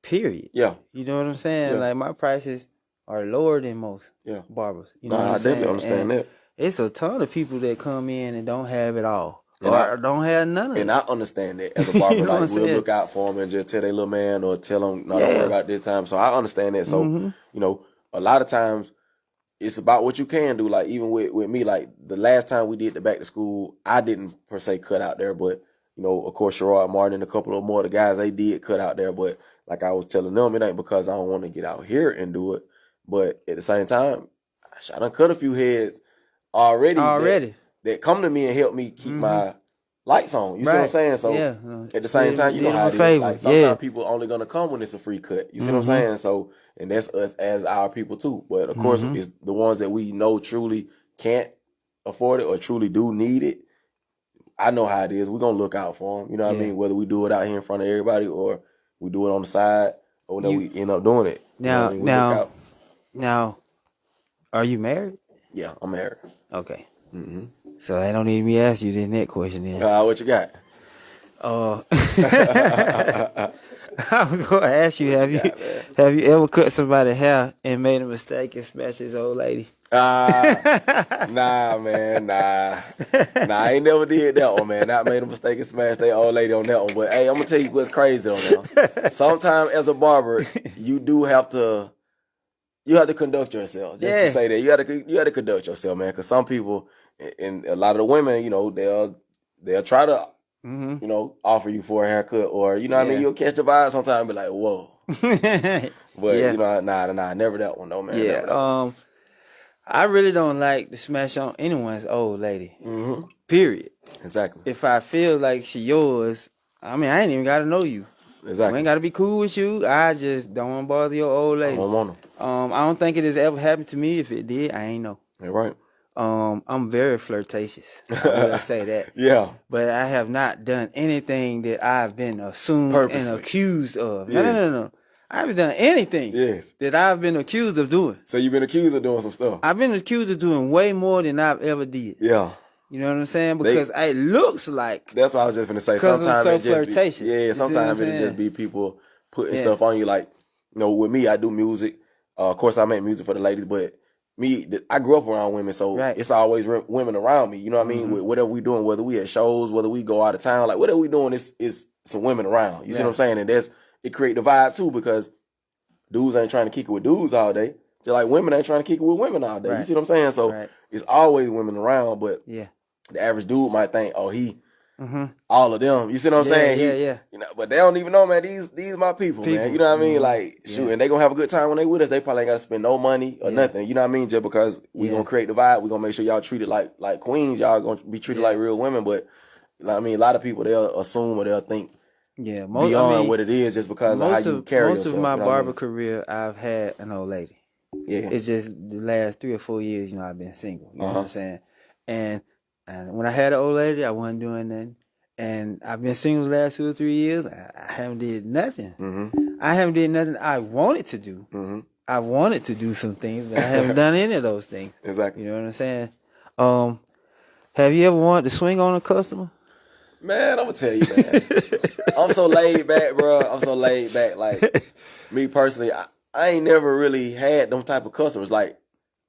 period. Yeah. You know what I'm saying? Like, my prices are lower than most barbers. You know what I'm saying? I definitely understand that. It's a ton of people that come in and don't have it all. or don't have none of And it. I understand that as a barber, You know what like I'm we'll saying? look out for him and just tell their little man or tell him, no, don't worry about this time. So I understand that. So, you know, a lot of times it's about what you can do. Like even with me, like the last time we did the back to school, I didn't per se cut out there, but you know, of course, Sherrod Martin and a couple of more of the guys, they did cut out there. But like I was telling them, it ain't because I don't want to get out here and do it. But at the same time, I done cut a few heads already. That come to me and help me keep my lights on. You see what I'm saying? So at the same time, you know how it is. Like sometimes people only gonna come when it's a free cut. You see what I'm saying? So and that's us as our people too. But of course, it's the ones that we know truly can't afford it or truly do need it. I know how it is. We're gonna look out for them. You know what I mean? Whether we do it out here in front of everybody or we do it on the side or whether we end up doing it. Now, you know what I mean? now, are you married? Yeah, I'm married. Okay. So I don't need me to ask you the next question then. What you got? I'm gonna ask you, have you ever cut somebody's hair and made a mistake and smashed his old lady? Nah, man, nah. I ain't never did that one, man. Not made a mistake and smashed their old lady on that one. But hey, I'm gonna tell you what's crazy on that. Sometimes as a barber, you do have to conduct yourself. Just to say that you got to conduct yourself, man. Because some people and a lot of the women, you know, they'll try to, you know, offer you for a haircut or you know what I mean. You'll catch the vibe sometimes and be like, whoa. But you know, nah, never that one though, man. Yeah. I really don't like to smash on anyone's old lady. Period. Exactly. If I feel like she yours, I mean, I ain't even got to know you. Exactly. I ain't got to be cool with you. I just don't want to bother your old lady. I don't want them. I don't think it has ever happened to me. If it did, I ain't know. You're right. I'm very flirtatious. I will say that. Yeah. But I have not done anything that I've been assumed and accused of. No. I haven't done anything that I've been accused of doing. So you've been accused of doing some stuff. I've been accused of doing way more than I've ever did. Yeah. You know what I'm saying? Because it looks like. That's what I was just going to say. Sometimes I'm so flirtatious. Sometimes it just be people putting stuff on you. Like, you know, with me, I do music. Of course, I make music for the ladies, but I grew up around women, so it's always women around me. You know what I mean? Whatever we doing, whether we at shows, whether we go out of town, like whatever we doing, is some women around. You see what I'm saying? And it create the vibe too, because dudes ain't trying to kick it with dudes all day. Just like women ain't trying to kick it with women all day. You see what I'm saying? So it's always women around, but the average dude might think, oh, he all of them. You see what I'm saying? Yeah. You know, but they don't even know, man. These my people, man. You know what I mean? Like, shoot, and they gonna have a good time when they with us. They probably ain't gotta spend no money or nothing. You know what I mean? Just because we gonna create the vibe, we gonna make sure y'all treated like queens. Y'all gonna be treated like real women. But you know what I mean? A lot of people, they'll assume or they'll think beyond what it is just because of how you carry yourself. Most of my barber career, I've had an old lady. Yeah. It's just the last 3 or 4 years, you know, I've been single. You know what I'm saying? And when I had an old lady, I wasn't doing nothing. And I've been single the last 2 or 3 years. I haven't did nothing. I haven't did nothing I wanted to do. I wanted to do some things, but I haven't done any of those things. Exactly. You know what I'm saying? Have you ever wanted to swing on a customer? Man, I'm gonna tell you, man. I'm so laid back, bro. I'm so laid back. Like me personally, I ain't never really had them type of customers. Like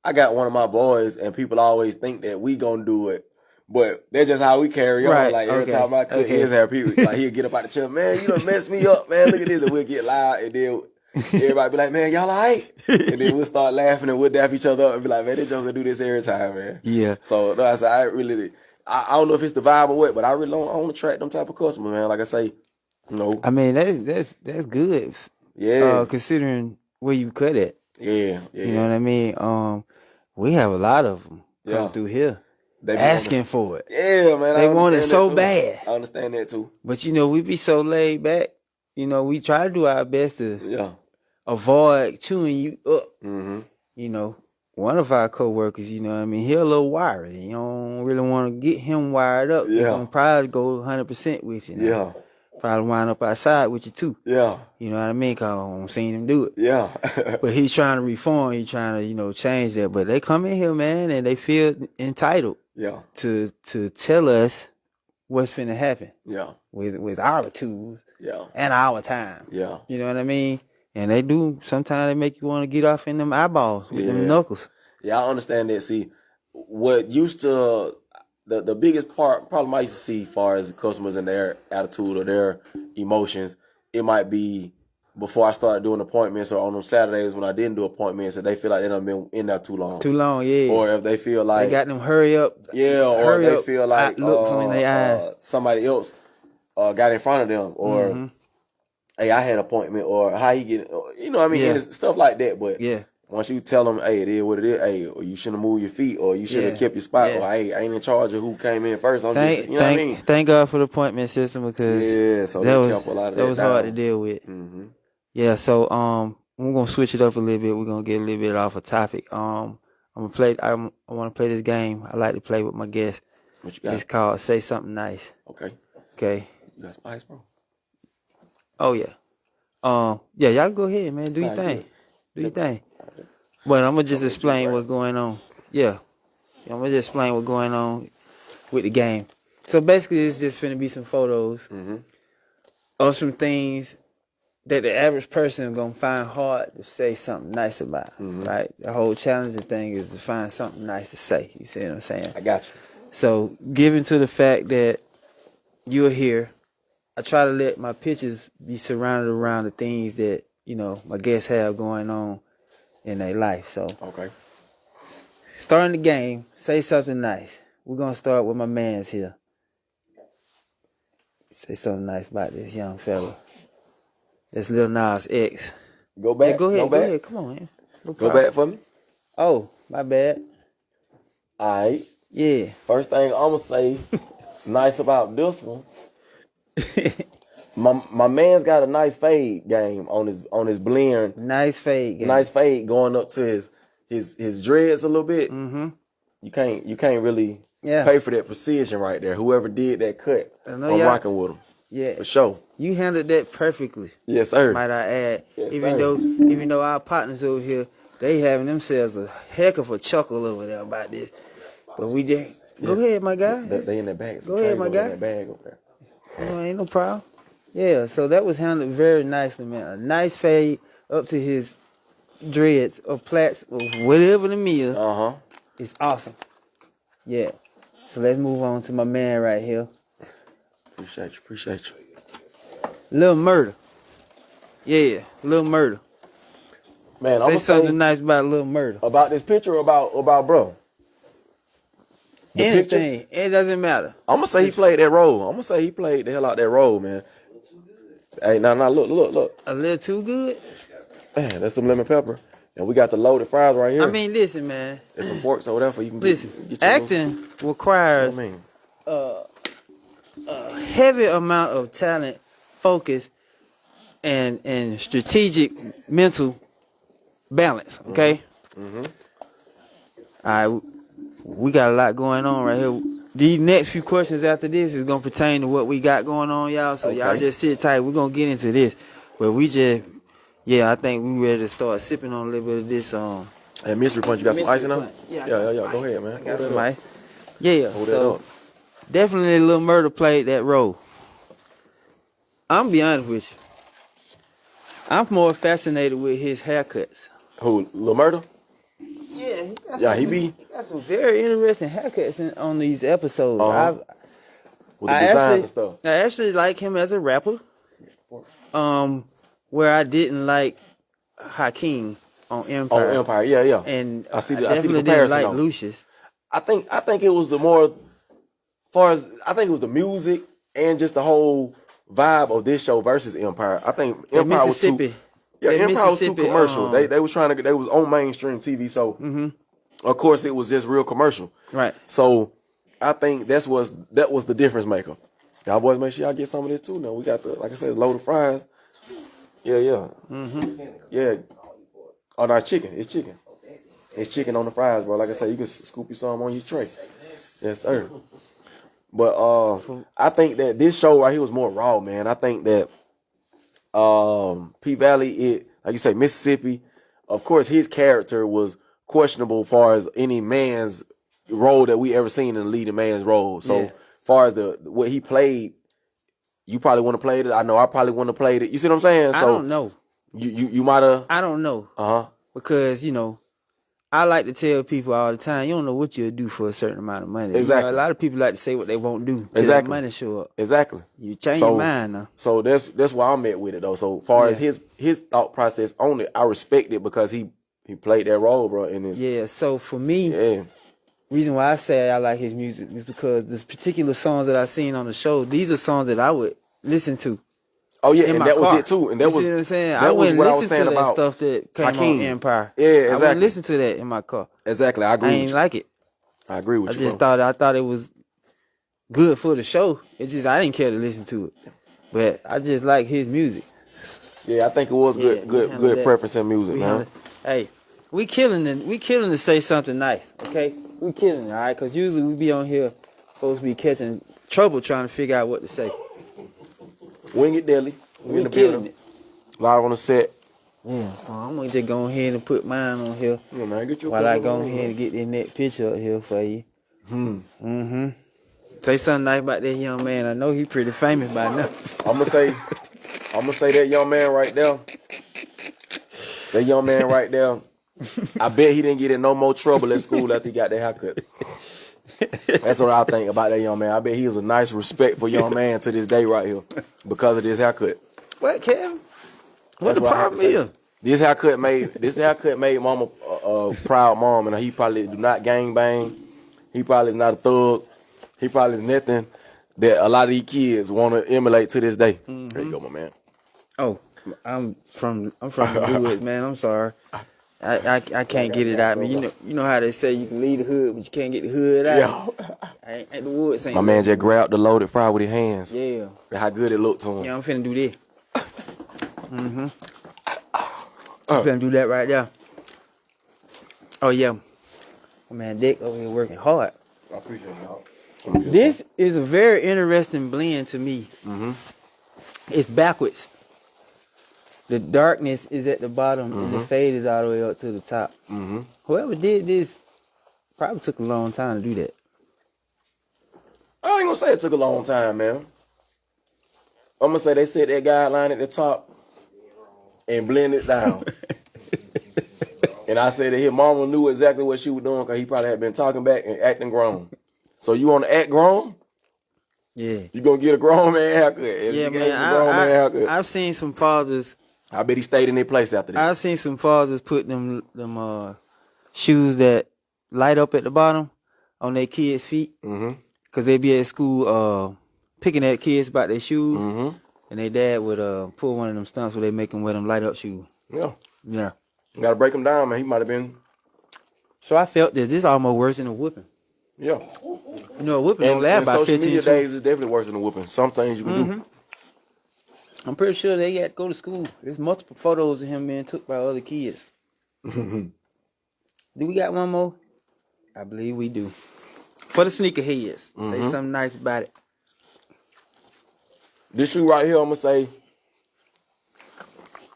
I got one of my boys, and people always think that we gonna do it, but that's just how we carry on. Like every time I cut his hair, people like he'll get up out the chair, man. You done messed me up, man. Look at this, and we'll get loud, and then everybody be like, man, y'all all right? And then we'll start laughing and we'll dap each other up and be like, man, this joker do this every time, man. Yeah. So no, I don't know if it's the vibe or what, but I really don't attract them type of customers, man. Like I say, you know. I mean, that's good. Yeah. Considering where you cut at. Yeah. You know what I mean? We have a lot of them come through here asking for it. Yeah, man. They want it so bad. I understand that too. But you know, we be so laid back. You know, we try to do our best to avoid chewing you up. You know. One of our coworkers, you know what I mean, he a little wiry. You don't really want to get him wired up. He's going to probably go 100% with you. Now. Probably wind up outside with you too. Yeah. You know what I mean? Because I don't seen him do it. Yeah. But he's trying to reform. He's trying to, you know, change that. But they come in here, man, and they feel entitled to tell us what's finna happen. Yeah. With our tools and our time. Yeah. You know what I mean? And they do, sometimes they make you want to get off in them eyeballs with them knuckles. Yeah, I understand that. See, what used to, the biggest problem I used to see, as far as customers and their attitude or their emotions, it might be before I started doing appointments or on them Saturdays when I didn't do appointments, and they feel like they done been in there too long. Too long, yeah. Or if they feel like they got them hurry up. Yeah, or hurry they up feel like looks in their eyes. somebody else got in front of them, or hey, I had an appointment, or how you get, you know what I mean? Yeah. And it's stuff like that. But Yeah. once you tell them, hey, it is what it is, hey, or you shouldn't have moved your feet, or you should have Yeah. kept your spot, Yeah. or hey, I ain't in charge of who came in first. I'm just, you know what I mean? Thank God for the appointment system, because Yeah, so that they was kept a lot of that was hard to down. deal with. Mm-hmm. Yeah, so we're gonna switch it up a little bit. We're gonna get a little bit off a topic. I want to play this game. I like to play with my guests. What you got? It's called Say Something Nice. Okay. Okay. You got some ice, bro? Oh yeah. Yeah, y'all go ahead, man. Do your Nah, thing. good. Do your thing. But I'm gonna just explain what's going on. Yeah. I'm gonna just explain what's going on with the game. So basically, it's just finna be some photos of some things that the average person is gonna find hard to say something nice about. Right? The whole challenging thing is to find something nice to say. You see what I'm saying? I got you. So, given to the fact that you're here, I try to let my pictures be surrounded around the things that, you know, my guests have going on in their life. So, Okay. starting the game, say something nice. We're going to start with my man's here. Say something nice about this young fella. That's Lil Nas X. Go back. Yeah, go Go back. ahead. Come on, man. No Go problem. back for me. Oh, my bad. All right. Yeah. First thing I'm gonna say, nice about this one. My man's got a nice fade game on his blend. Nice fade game. Nice fade going up to his dreads a little bit. Mm-hmm. You can't really pay for that precision right there. Whoever did that cut, I I'm know y'all- rocking with him. Yeah. For sure. You handled that perfectly. Yes, sir. Might I add? Yes, even sir. though our partners over here, they having themselves a heck of a chuckle over there about this. But we did. Go ahead, my guy. They in that bag. Go ahead, my guy. In that bag over there. No, ain't no problem. Yeah, so that was handled very nicely, man. A nice fade up to his dreads or plaits or whatever the meal. Uh-huh. It's awesome. Yeah. So let's move on to my man right here. Appreciate you. Lil Murder. Yeah, Lil Murder. Man, I'm Say gonna something say nice about Lil Murder. about this picture or about bro. The Anything. picture? It doesn't matter. I'm gonna say he played that role. I'm gonna say he played the hell out that role, man. Hey, now look. A little too good? Man, that's some lemon pepper. And we got the loaded fries right here. I mean, listen, man. There's some forks over there for you can Listen, get your acting requires little, a heavy amount of talent, focus, and strategic mental balance. Okay. All right, we got a lot going on right here. These next few questions after this is gonna pertain to what we got going on, y'all. So y'all just sit tight. We're gonna get into this, but I think we ready to start sipping on a little bit of this. And mystery punch, you got some ice in there? Punch. Yeah, Yeah. Go ahead, man. Got some ice. Yeah. Hold that So up. definitely Lil Murder played that role. I'm be honest with you. I'm more fascinated with his haircuts. Who, Lil Murder? Yeah, he got some very interesting haircuts on these episodes. Uh-huh. With the designs and stuff. I actually like him as a rapper. Where I didn't like Hakeem on Empire. On Empire, yeah. And I see the definitely didn't comparison, like though. Lucius. I think it was the more, I think it was the music and just the whole vibe of this show versus Empire. I think Empire was too. Yeah, That Empire was too Mississippi, commercial. They was trying to. They was on mainstream TV, so of course it was just real commercial. Right. So I think that was the difference maker. Y'all boys, make sure y'all get some of this too. Now we got the, like I said, load of fries. Yeah. Yeah. Oh no, it's chicken. It's chicken on the fries, bro. Like I said, you can scoop you some on your tray. Yes, sir. But I think that this show right here was more raw, man. I think that P Valley, like you say, Mississippi, of course his character was questionable as far as any man's role that we ever seen in a leading man's role. So far as what he played, you probably want to play it. I know I probably want to play it. You see what I'm saying? So I don't know. You might have. I don't know. Uh-huh. Because, I like to tell people all the time, you don't know what you'll do for a certain amount of money. Exactly. You know, a lot of people like to say what they won't do till Exactly. that money show up. Exactly. You change your mind now. So that's why I'm at with it though. So far as his thought process on it, I respect it because he played that role, bro. In his So for me, reason why I say I like his music is because this particular songs that I seen on the show, these are songs that I would listen to. Oh yeah, and that car. was it too. And that you was see what I'm saying. That I was wouldn't what I listen was saying to that about stuff that came Hakeem. on Empire. Yeah, exactly. I wouldn't listen to that in my car. Exactly, I agree. I with ain't you. like it. I agree with you. I thought it was good for the show. It's just I didn't care to listen to it, but I just like his music. Yeah, I think it was good preference in music, man. Hey, we killing to say something nice, okay? We killing it, all right? Because usually we be on here, supposed to be catching trouble trying to figure out what to say. Wing it daily. We killing it. Live on the set. Yeah, so I'm gonna just go ahead and put mine on here. Yeah, man, get your while I go ahead and get that next picture up here for you. Say something nice about that young man. I know he pretty famous by now. I'm gonna say that young man right there. That young man right there. I bet he didn't get in no more trouble at school after he got that haircut. That's what I think about that young man. I bet he is a nice, respectful young man to this day right here because of this haircut. What, Kevin? What the problem is? This haircut made mama a proud mom, and he probably do not gang bang. He probably is not a thug. He probably is nothing that a lot of these kids want to emulate to this day. There you go, my man. Oh, I'm from the hood, man. I'm sorry. I can't get it out. I mean, you know how they say you can leave the hood, but you can't get the hood out. Yeah. Ain't the woods. My man just grabbed the loaded fry with his hands. Yeah. That's how good it looked to him. Yeah, I'm finna do this. I'm finna do that right there. Oh yeah. My man Dick over here working hard. I appreciate it, y'all. This is a very interesting blend to me. It's backwards. The darkness is at the bottom and the fade is all the way up to the top. Whoever did this probably took a long time to do that. I ain't gonna say it took a long time, man. I'm gonna say they set that guideline at the top and blend it down. And I said that his mama knew exactly what she was doing because he probably had been talking back and acting grown. So you want to act grown? Yeah. You gonna get a grown man haircut? Yeah, man. I've seen some fathers. I bet he stayed in their place after that. I've seen some fathers put them shoes that light up at the bottom on their kids' feet. Because they be at school picking at kids about their shoes. And their dad would pull one of them stunts where they make them wear them light up shoes. Yeah. You gotta break him down, man. He might have been. So I felt this is almost worse than a whooping. Yeah. You know, a whooping don't last about 15 social media days is definitely worse than a whooping. Some things you can do. I'm pretty sure they got to go to school. There's multiple photos of him being took by other kids. Do we got one more? I believe we do. For the sneakerheads. Say something nice about it. This shoe right here, I'm going to say,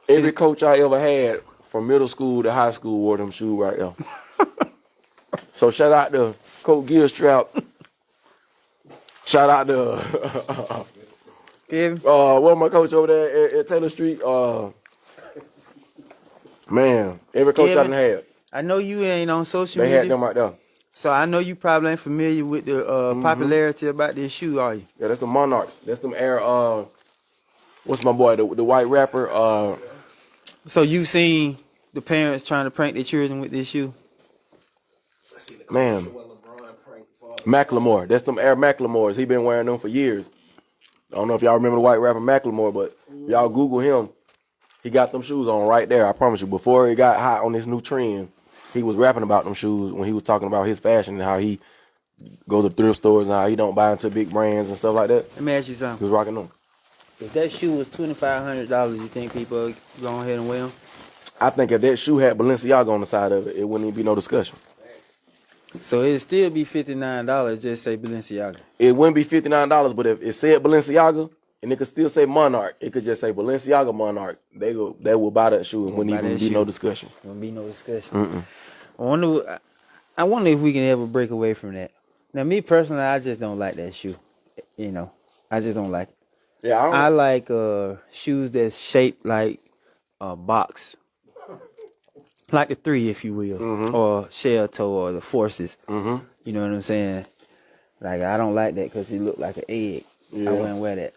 every coach I ever had from middle school to high school wore them shoes right there. So shout out to Coach Gilstrap. Shout out to Kevin. what my coach over there at Taylor Street. Man, every coach Kevin, I done had. I know you ain't on social They media. had them right there. So I know you probably ain't familiar with the popularity about this shoe, are you? Yeah, that's the Monarchs. That's them Air. What's my boy? The white rapper. So you seen the parents trying to prank their children with this shoe? Man, Macklemore. That's them Air Macklemores. He been wearing them for years. I don't know if y'all remember the white rapper Macklemore, but y'all Google him. He got them shoes on right there. I promise you. Before it got hot on this new trend, he was rapping about them shoes when he was talking about his fashion and how he goes to thrift stores and how he don't buy into big brands and stuff like that. Let me ask you something. He was rocking them. If that shoe was $2,500, you think people go ahead and wear them? I think if that shoe had Balenciaga on the side of it, it wouldn't even be no discussion. So it'd still be $59, just say Balenciaga. It wouldn't be $59, but if it said Balenciaga and it could still say Monarch, it could just say Balenciaga Monarch. They will buy that shoe and wouldn't even be no discussion. Wouldn't be no discussion. I wonder if we can ever break away from that. Now, me personally, I just don't like that shoe. You know, I just don't like it. Yeah, I like shoes that's shaped like a box. like the Three, if you will, or Shell Toe or the Forces. You know what I'm saying? Like, I don't like that because it look like an egg. Yeah. I wouldn't wear that.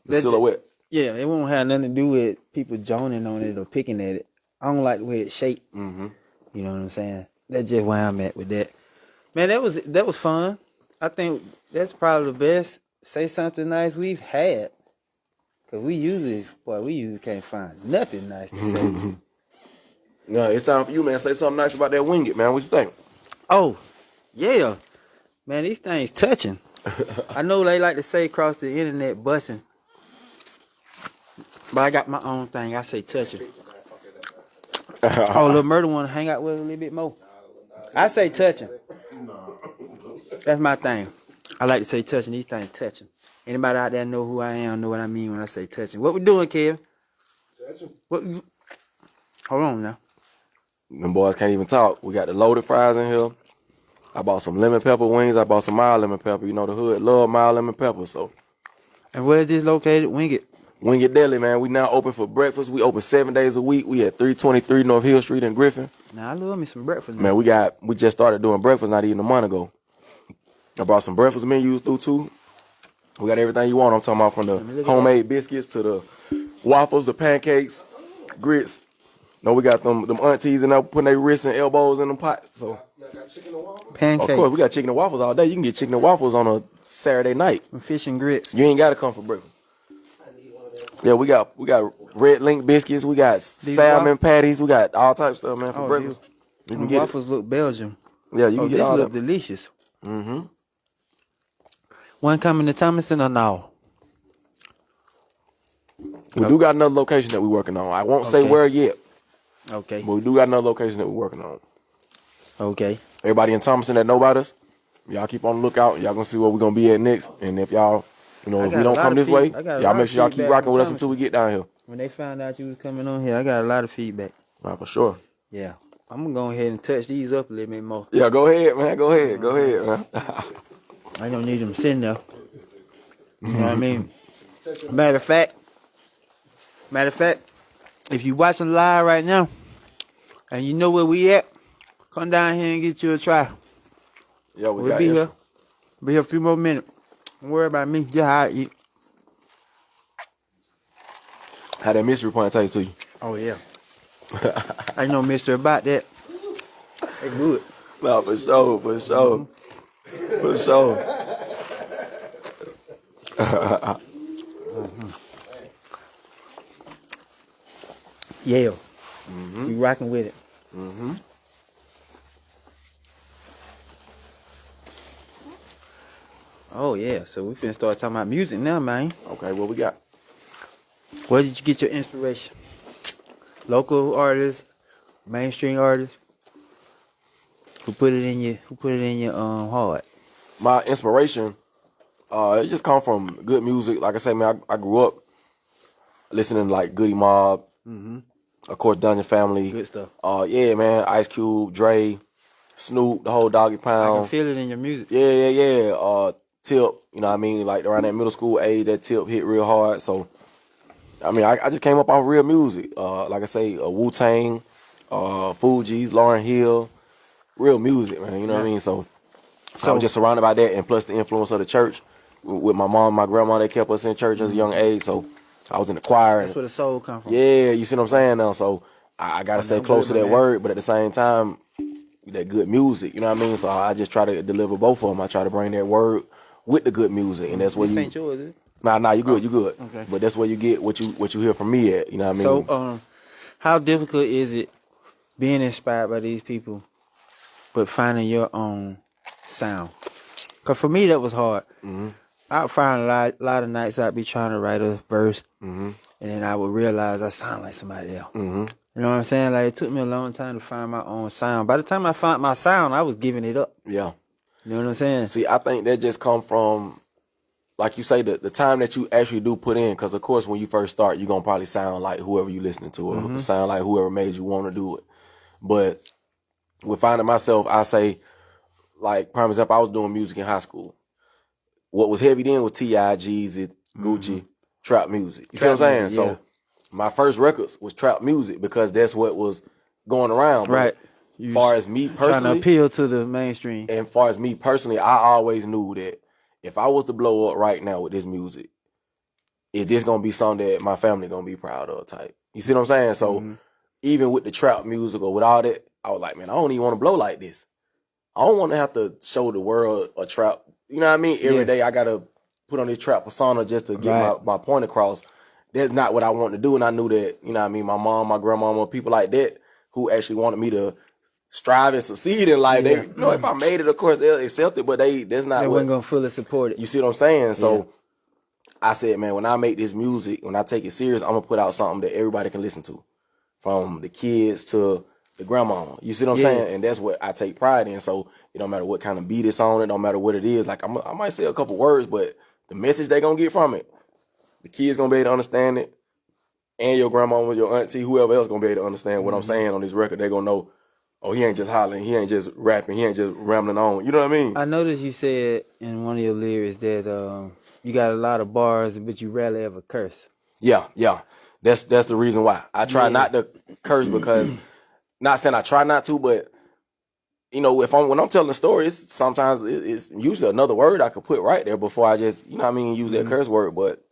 The silhouette. Yeah, it won't have nothing to do with people joning on it or picking at it. I don't like the way it's shaped. You know what I'm saying? That's just where I'm at with that. Man, that was fun. I think that's probably the best Say Something Nice we've had. Cause we usually can't find nothing nice to say. No, it's time for you, man. Say something nice about that Wing It, man. What you think? Oh, yeah. Man, these things touching. I know they like to say across the internet bussing. But I got my own thing. I say touching. Oh, Lil Murder want to hang out with us a little bit more. I say touching. That's my thing. I like to say touching. These things touching. Anybody out there know who I am, know what I mean when I say touching. What we doing, Kevin? Touching. Hold on now. Them boys can't even talk. We got the loaded fries in here. I bought some lemon pepper wings. I bought some mild lemon pepper. You know, the hood love mild lemon pepper, so. And where is this located? Wing It. Wing It Deli, man. We now open for breakfast. We open 7 days a week. We at 323 North Hill Street in Griffin. Now, I love me some breakfast. Man, we just started doing breakfast not even a month ago. I brought some breakfast menus through, too. We got everything you want. I'm talking about from the homemade biscuits to the waffles, the pancakes, grits. No, we got them aunties and they're putting their wrists and elbows in them pots. So, pancakes. of course, we got chicken and waffles all day. You can get chicken and waffles on a Saturday night. And fish and grits. You ain't got to come for breakfast. Yeah, we got red link biscuits. We got salmon patties. We got all types of stuff, man, for breakfast. You can get waffles look Belgium. Yeah, you can get all this that. look delicious. One coming to Thomaston or no? We do got another location that we're working on. I won't say where yet. Okay. But we do got another location that we're working on. Okay. Everybody in Thomaston that know about us, y'all keep on the lookout. Y'all gonna see where we're gonna be at next. And if y'all, if we don't come this way, y'all make sure y'all keep rocking with us until we get down here. When they found out you was coming on here, I got a lot of feedback. Right, for sure. Yeah. I'm gonna go ahead and touch these up a little bit more. Yeah, go ahead, man. Go ahead, man. I don't need them sitting there. You know what I mean? Matter of fact, if you watching live right now and you know where we at, come down here and get you a try. Yeah, we'll be here. Be here a few more minutes. Don't worry about me. Just how I eat. How that mystery point taste to you? Oh yeah. I know Mister about that. They good. No, for sure. For sure. Yeah. We rocking with it. Oh yeah, so we finna start talking about music now, man. Okay, what we got? Where did you get your inspiration? Local artists, mainstream artists. Who put it in your heart? My inspiration, it just come from good music. Like I said, man, I grew up listening to like Goody Mob, of course, Dungeon Family. Good stuff. Yeah, man, Ice Cube, Dre, Snoop, the whole Doggy I Pound. can feel it in your music. Yeah. Tip, you know what I mean? Like around that middle school age, that Tip hit real hard. So, I mean, I just came up off real music. Like I say, Wu-Tang, Fugees, Lauryn Hill, real music, man. You know what I mean? So I was just surrounded by that, and plus the influence of the church with my mom, my grandma. They kept us in church as a young age, so I was in the choir. That's where the soul come from. Yeah, you see what I'm saying now? So I gotta stay close to that word, but at the same time, that good music. You know what I mean? So I just try to deliver both of them. I try to bring that word with the good music, and that's where This ain't yours, is it? Nah, you good, you good. Okay. But that's where you get what you hear from me at. You know what I mean? So, how difficult is it being inspired by these people, but finding your own sound? Cause for me that was hard. I find a lot of nights I'd be trying to write a verse, and then I would realize I sound like somebody else. You know what I'm saying? Like, it took me a long time to find my own sound. By the time I found my sound, I was giving it up. Yeah. You know what I'm saying? See, I think that just come from, like you say, the time that you actually do put in. Because, of course, when you first start, you're going to probably sound like whoever you listening to, or sound like whoever made you want to do it. But with finding myself, I say, like, prime example, I was doing music in high school. What was heavy then was T.I., Jeezy, Gucci, trap music. You see what I'm saying? Music, yeah. So my first records was trap music because that's what was going around. Right. As far as me Trying to personally, appeal to the mainstream. and far as me personally, I always knew that if I was to blow up right now with this music, is this gonna be something that my family gonna be proud of type. You see what I'm saying? So even with the trap music or with all that, I was like, man, I don't even want to blow like this. I don't want to have to show the world a trap. You know what I mean? Every day I gotta put on this trap persona just to get my point across. That's not what I want to do. And I knew that, you know what I mean, my mom, my grandmama, people like that who actually wanted me to strive and succeed in life. They, you know, if I made it, of course they'll accept it, but that's not They what wasn't gonna fully support it. you see what I'm saying? So I said, man, when I make this music, when I take it serious, I'm gonna put out something that everybody can listen to, from the kids to the grandmama. You see what I'm saying? And that's what I take pride in. So it don't matter what kind of beat it's on, it don't matter what it is. Like I might say a couple words, but the message they gonna get from it, the kids gonna be able to understand it, and your grandmama, your auntie, whoever else gonna be able to understand what I'm saying on this record. They gonna know, oh, he ain't just hollering, he ain't just rapping, he ain't just rambling on. You know what I mean? I noticed you said in one of your lyrics that you got a lot of bars, but you rarely ever curse. Yeah. That's the reason why. I try not to curse because, not saying I try not to, but you know, when I'm telling a story, sometimes it's usually another word I could put right there before I just, you know what I mean, use that curse word. But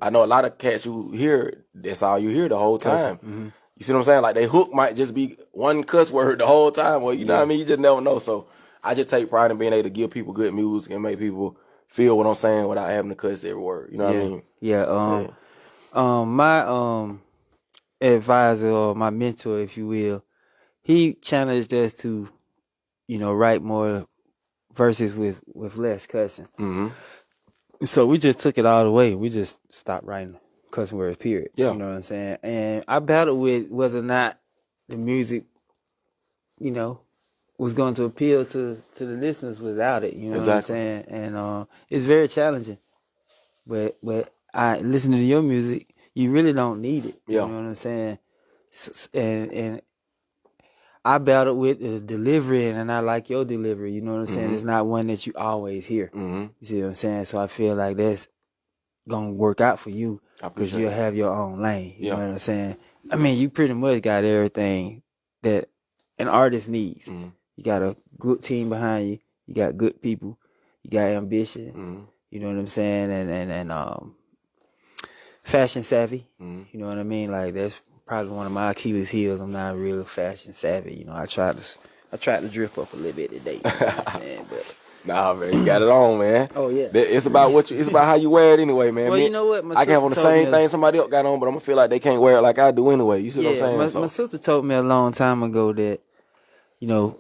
I know a lot of cats you hear, that's all you hear the whole time. You see what I'm saying? Like, they hook might just be one cuss word the whole time. Well, you know what I mean? You just never know. So I just take pride in being able to give people good music and make people feel what I'm saying without having to cuss every word. You know what I mean? Yeah. My advisor, or my mentor, if you will, he challenged us to, you know, write more verses with less cussing. So we just took it all the way. We just stopped writing cussing words, period. Yeah. You know what I'm saying? And I battled with whether or not the music, you know, was going to appeal to the listeners without it. You know what I'm saying? And it's very challenging. But I listening to your music, you really don't need it. You know what I'm saying? And I battled with the delivery, and I like your delivery. You know what I'm saying? It's not one that you always hear. You see what I'm saying? So I feel like that's gonna work out for you because you'll have your own lane. You know what I'm saying? I mean, you pretty much got everything that an artist needs. You got a good team behind you. You got good people. You got ambition. You know what I'm saying? And fashion savvy. You know what I mean? Like, that's probably one of my Achilles heels. I'm not real fashion savvy. You know, I tried to drip up a little bit today. You know what I'm saying? But nah, man, you got it on, man. Oh yeah. It's about it's about how you wear it anyway, man. Well, you know what? I can have on the same thing somebody else got on, but I'm gonna feel like they can't wear it like I do anyway. You see what I'm saying? My sister told me a long time ago that, you know,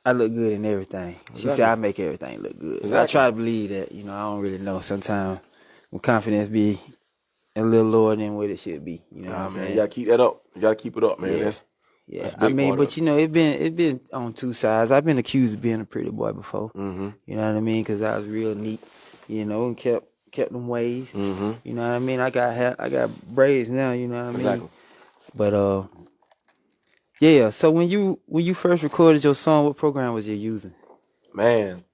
I look good in everything. She said I make everything look good. So I try to believe that. You know, I don't really know. Sometimes when confidence be a little lower than what it should be. You know what I'm saying? You gotta keep that up. You gotta keep it up, man. That's I mean, but you know, it been on two sides. I've been accused of being a pretty boy before. You know what I mean? Because I was real neat, you know, and kept them ways. You know what I mean? I got braids now. You know what I mean? But yeah. So when you first recorded your song, what program was you using? Man,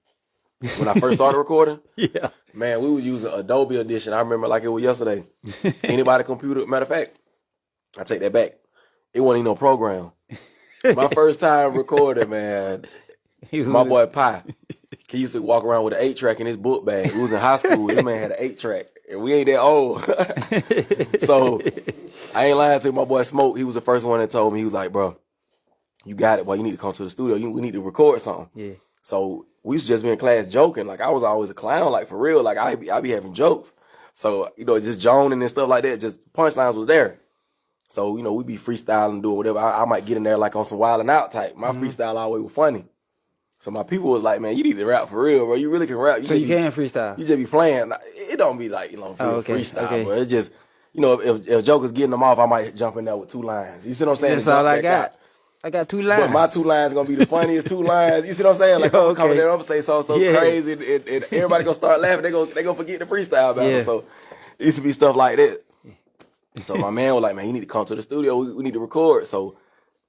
when I first started recording, Yeah. man, we was using Adobe Audition. I remember like it was yesterday. Anybody computer? Matter of fact, I take that back. It wasn't even no program. My first time recording, man, my boy Pi, he used to walk around with an 8-track in his book bag. We was in high school. This man had an 8-track, and we ain't that old. So I ain't lying to you. My boy Smoke, he was the first one that told me, he was like, bro, you got it. Well, you need to come to the studio. We need to record something. Yeah. So we used to just be in class joking. Like, I was always a clown, like, for real. Like, I be having jokes. So, you know, just joning and stuff like that. Just punchlines was there. So, you know, we be freestyling, doing whatever. I might get in there like on some Wild 'N Out type. My freestyle always was funny. So my people was like, man, you need to rap for real, bro. You really can rap. So you can freestyle. You just be playing. It don't be like, you know, freestyle, okay. but it's just, you know, if Joker's getting them off, I might jump in there with 2 lines. You see what I'm saying? That's all I got. I got 2 lines. But my 2 lines gonna be the funniest 2 lines. You see what I'm saying? Like, I'm coming there, I'm gonna say something so crazy, and everybody gonna start laughing. They gonna forget the freestyle battle. So it used to be stuff like that. So my man was like, man, you need to come to the studio. We need to record. So,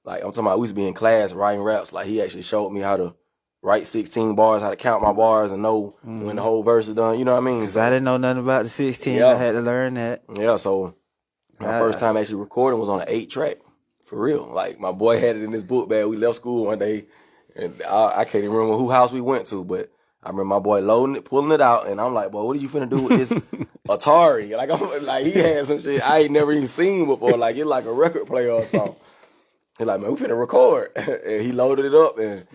like, I'm talking about, we used to be in class writing raps. Like, he actually showed me how to write 16 bars, how to count my bars and know when the whole verse is done. You know what I mean? Because I didn't know nothing about the 16. I had to learn that. Yeah, so my first time actually recording was on an 8-track. For real. Like, my boy had it in his book bag. We left school one day, and I can't even remember who house we went to, but I remember my boy loading it, pulling it out, and I'm like, boy, what are you finna do with this Atari? Like, he had some shit I ain't never even seen before. Like, it's like a record player or something. He's like, man, we finna record. And he loaded it up, and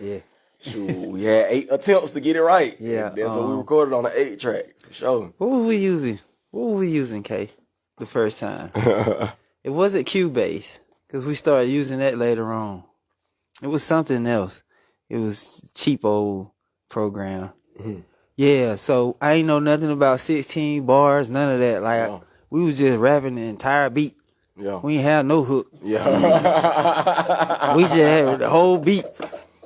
shoot, we had 8 attempts to get it right. Yeah. And that's what we recorded on the 8-track, for sure. What were we using? Kay, the first time? It wasn't Cubase, because we started using that later on. It was something else. It was cheap old program. Mm-hmm. Yeah, so I ain't know nothing about 16 bars, none of that. Like, we was just rapping the entire beat. Yeah. We ain't have no hook. Yeah. We just had the whole beat.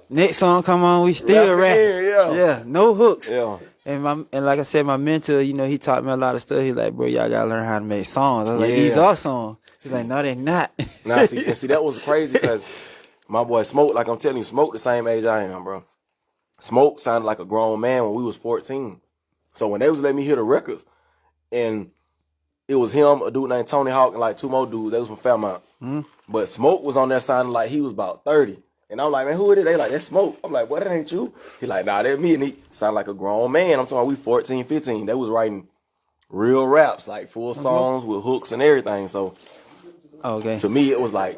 Next song come on, we still rapping. Yeah, no hooks. Yeah. And like I said, my mentor, you know, he taught me a lot of stuff. He's like, bro, y'all gotta learn how to make songs. I was like, these are songs. He's like, no, they're not. Nah, see, that was crazy because my boy Smoke, like I'm telling you, Smoke the same age I am, bro. Smoke sounded like a grown man when we was 14. So when they was letting me hear the records, and it was him, a dude named Tony Hawk, and like 2 more dudes, they was from Fairmount. Mm-hmm. But Smoke was on there sounding like he was about 30. And I'm like, man, who is it? They like, that's Smoke. I'm like, what, that ain't you? He like, nah, that's me. And he sounded like a grown man. I'm talking about we 14, 15. They was writing real raps, like full songs with hooks and everything. So to me, it was like,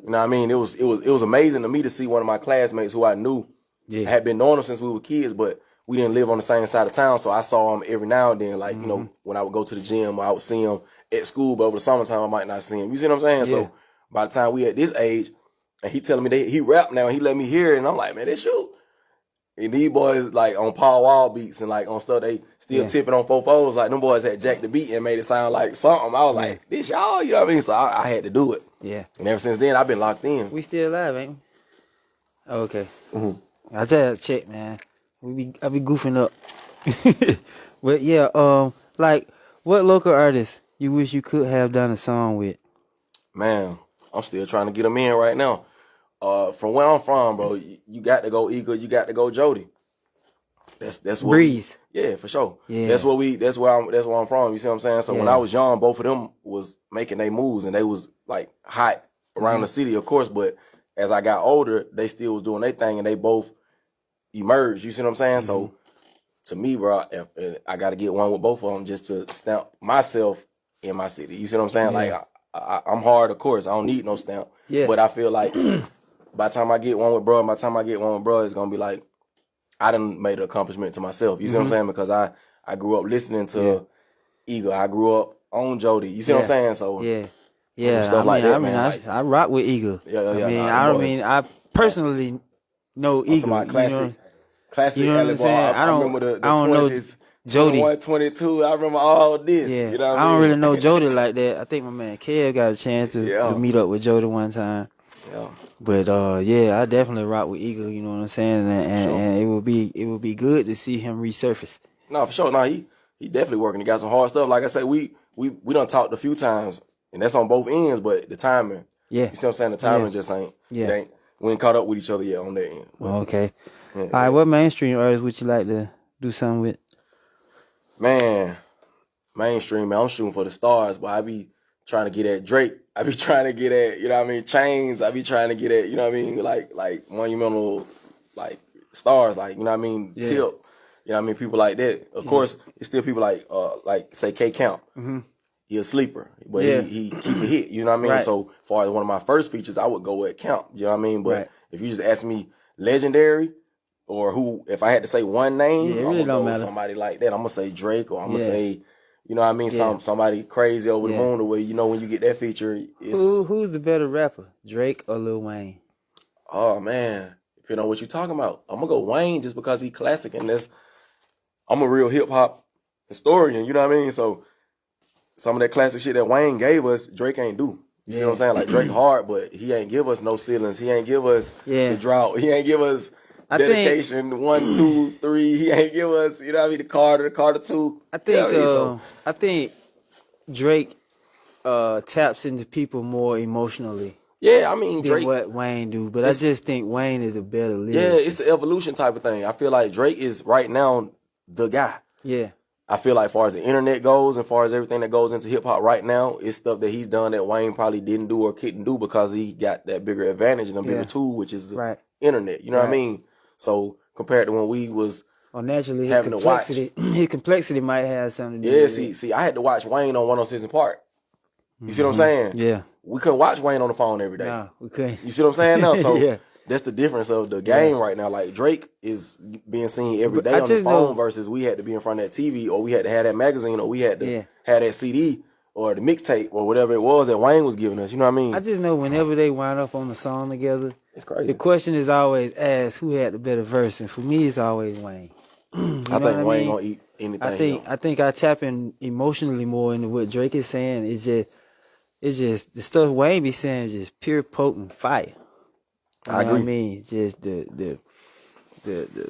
you know what I mean? It was amazing to me to see one of my classmates who I knew had been knowing him since we were kids, but we didn't live on the same side of town. So I saw him every now and then, like, you know, when I would go to the gym, or I would see him at school, but over the summertime, I might not see him. You see what I'm saying? Yeah. So by the time we at this age, and he telling me that he rap now, and he let me hear it, and I'm like, man, that's you. And these boys, like, on Paul Wall beats and, like, on stuff, they still tipping on 4/4s. Like, them boys had jacked the beat and made it sound like something. I was like, this y'all, you know what I mean? So I had to do it. Yeah. And ever since then, I've been locked in. We still alive, ain't we? Oh, okay. Mm-hmm. I just had to check, man. I be goofing up. But, yeah, like, what local artist you wish you could have done a song with? Man, I'm still trying to get them in right now. From where I'm from, bro, you got to go Eagle, you got to go Jody. That's what Breeze. Yeah, for sure. Yeah. That's where I'm from. You see what I'm saying? So when I was young, both of them was making their moves, and they was like hot around the city, of course. But as I got older, they still was doing their thing, and they both emerged. You see what I'm saying? So to me, bro, I got to get one with both of them just to stamp myself in my city. You see what I'm saying? Like I'm hard, of course. I don't need no stamp. Yeah. But I feel like by the time I get one with bro, it's gonna be like I done made an accomplishment to myself. You see what I'm saying? Because I grew up listening to Eagle. I grew up on Jody. You see what I'm saying? So stuff like that, I rock with Eagle. I personally know Eagle. Classic. You know what I'm saying? I don't remember the I don't 20s, know Jody. 21, I remember all this. Yeah. You know what I don't really know Jody like that. I think my man Kev got a chance to meet up with Jody one time. Yeah. But I definitely rock with Eagle, you know what I'm saying? And it would be good to see him resurface. No, for sure. No, he definitely working. He got some hard stuff. Like I said, we done talked a few times, and that's on both ends, but the timing. Yeah. You see what I'm saying? The timing just ain't. Yeah. We ain't caught up with each other yet on that end. But, okay. All right, what mainstream artists would you like to do something with? Man, mainstream, man, I'm shooting for the stars, but I be trying to get at Drake. I be trying to get at, you know what I mean, Chains. I be trying to get at, you know what I mean, like monumental, like stars, like, you know what I mean, Tip. You know what I mean, people like that. Of course, it's still people like say K Count. Mm-hmm. He a sleeper, but he keep a hit. You know what I mean? Right. So far as one of my first features, I would go at Count. You know what I mean? But if you just ask me legendary, or who, if I had to say one name, I'm gonna go with somebody like that. I'm gonna say Drake, or I'm gonna say, you know what I mean, somebody crazy over the moon, the way, you know, when you get that feature, it's... Who's the better rapper, Drake or Lil Wayne? Oh, man. Depending on what you're talking about. I'm gonna go Wayne just because he's classic, and I'm a real hip-hop historian, you know what I mean? So, some of that classic shit that Wayne gave us, Drake ain't do. You see what I'm saying? Like, Drake hard, but he ain't give us no ceilings. He ain't give us the drought. He ain't give us... dedication, 1, 2, 3. He ain't give us, you know what I mean, the Carter 2. I think Drake taps into people more emotionally. Yeah, I mean, Drake, than what Wayne do, but I just think Wayne is a better lyricist. Yeah, it's an evolution type of thing. I feel like Drake is right now the guy. Yeah. I feel like, as far as the internet goes, and far as everything that goes into hip hop right now, it's stuff that he's done that Wayne probably didn't do or couldn't do because he got that bigger advantage and a bigger tool, which is the internet. You know what I mean? So compared to when we was naturally, having his complexity, his complexity might have something to do with it. See, I had to watch Wayne on 106 in Park. You see what I'm saying? Yeah. We couldn't watch Wayne on the phone every day. Nah, we couldn't. You see what I'm saying? No, so yeah. That's the difference of the game right now. Like Drake is being seen every day on his phone versus we had to be in front of that TV, or we had to have that magazine, or we had to have that CD or the mixtape or whatever it was that Wayne was giving us. You know what I mean? I just know whenever they wind up on the song together, it's crazy. The question is always asked who had the better verse, and for me, it's always Wayne. I think Wayne gonna eat anything. I think I tap in emotionally more into what Drake is saying. It's just the stuff Wayne be saying is just pure potent fire. I agree. What I mean, just the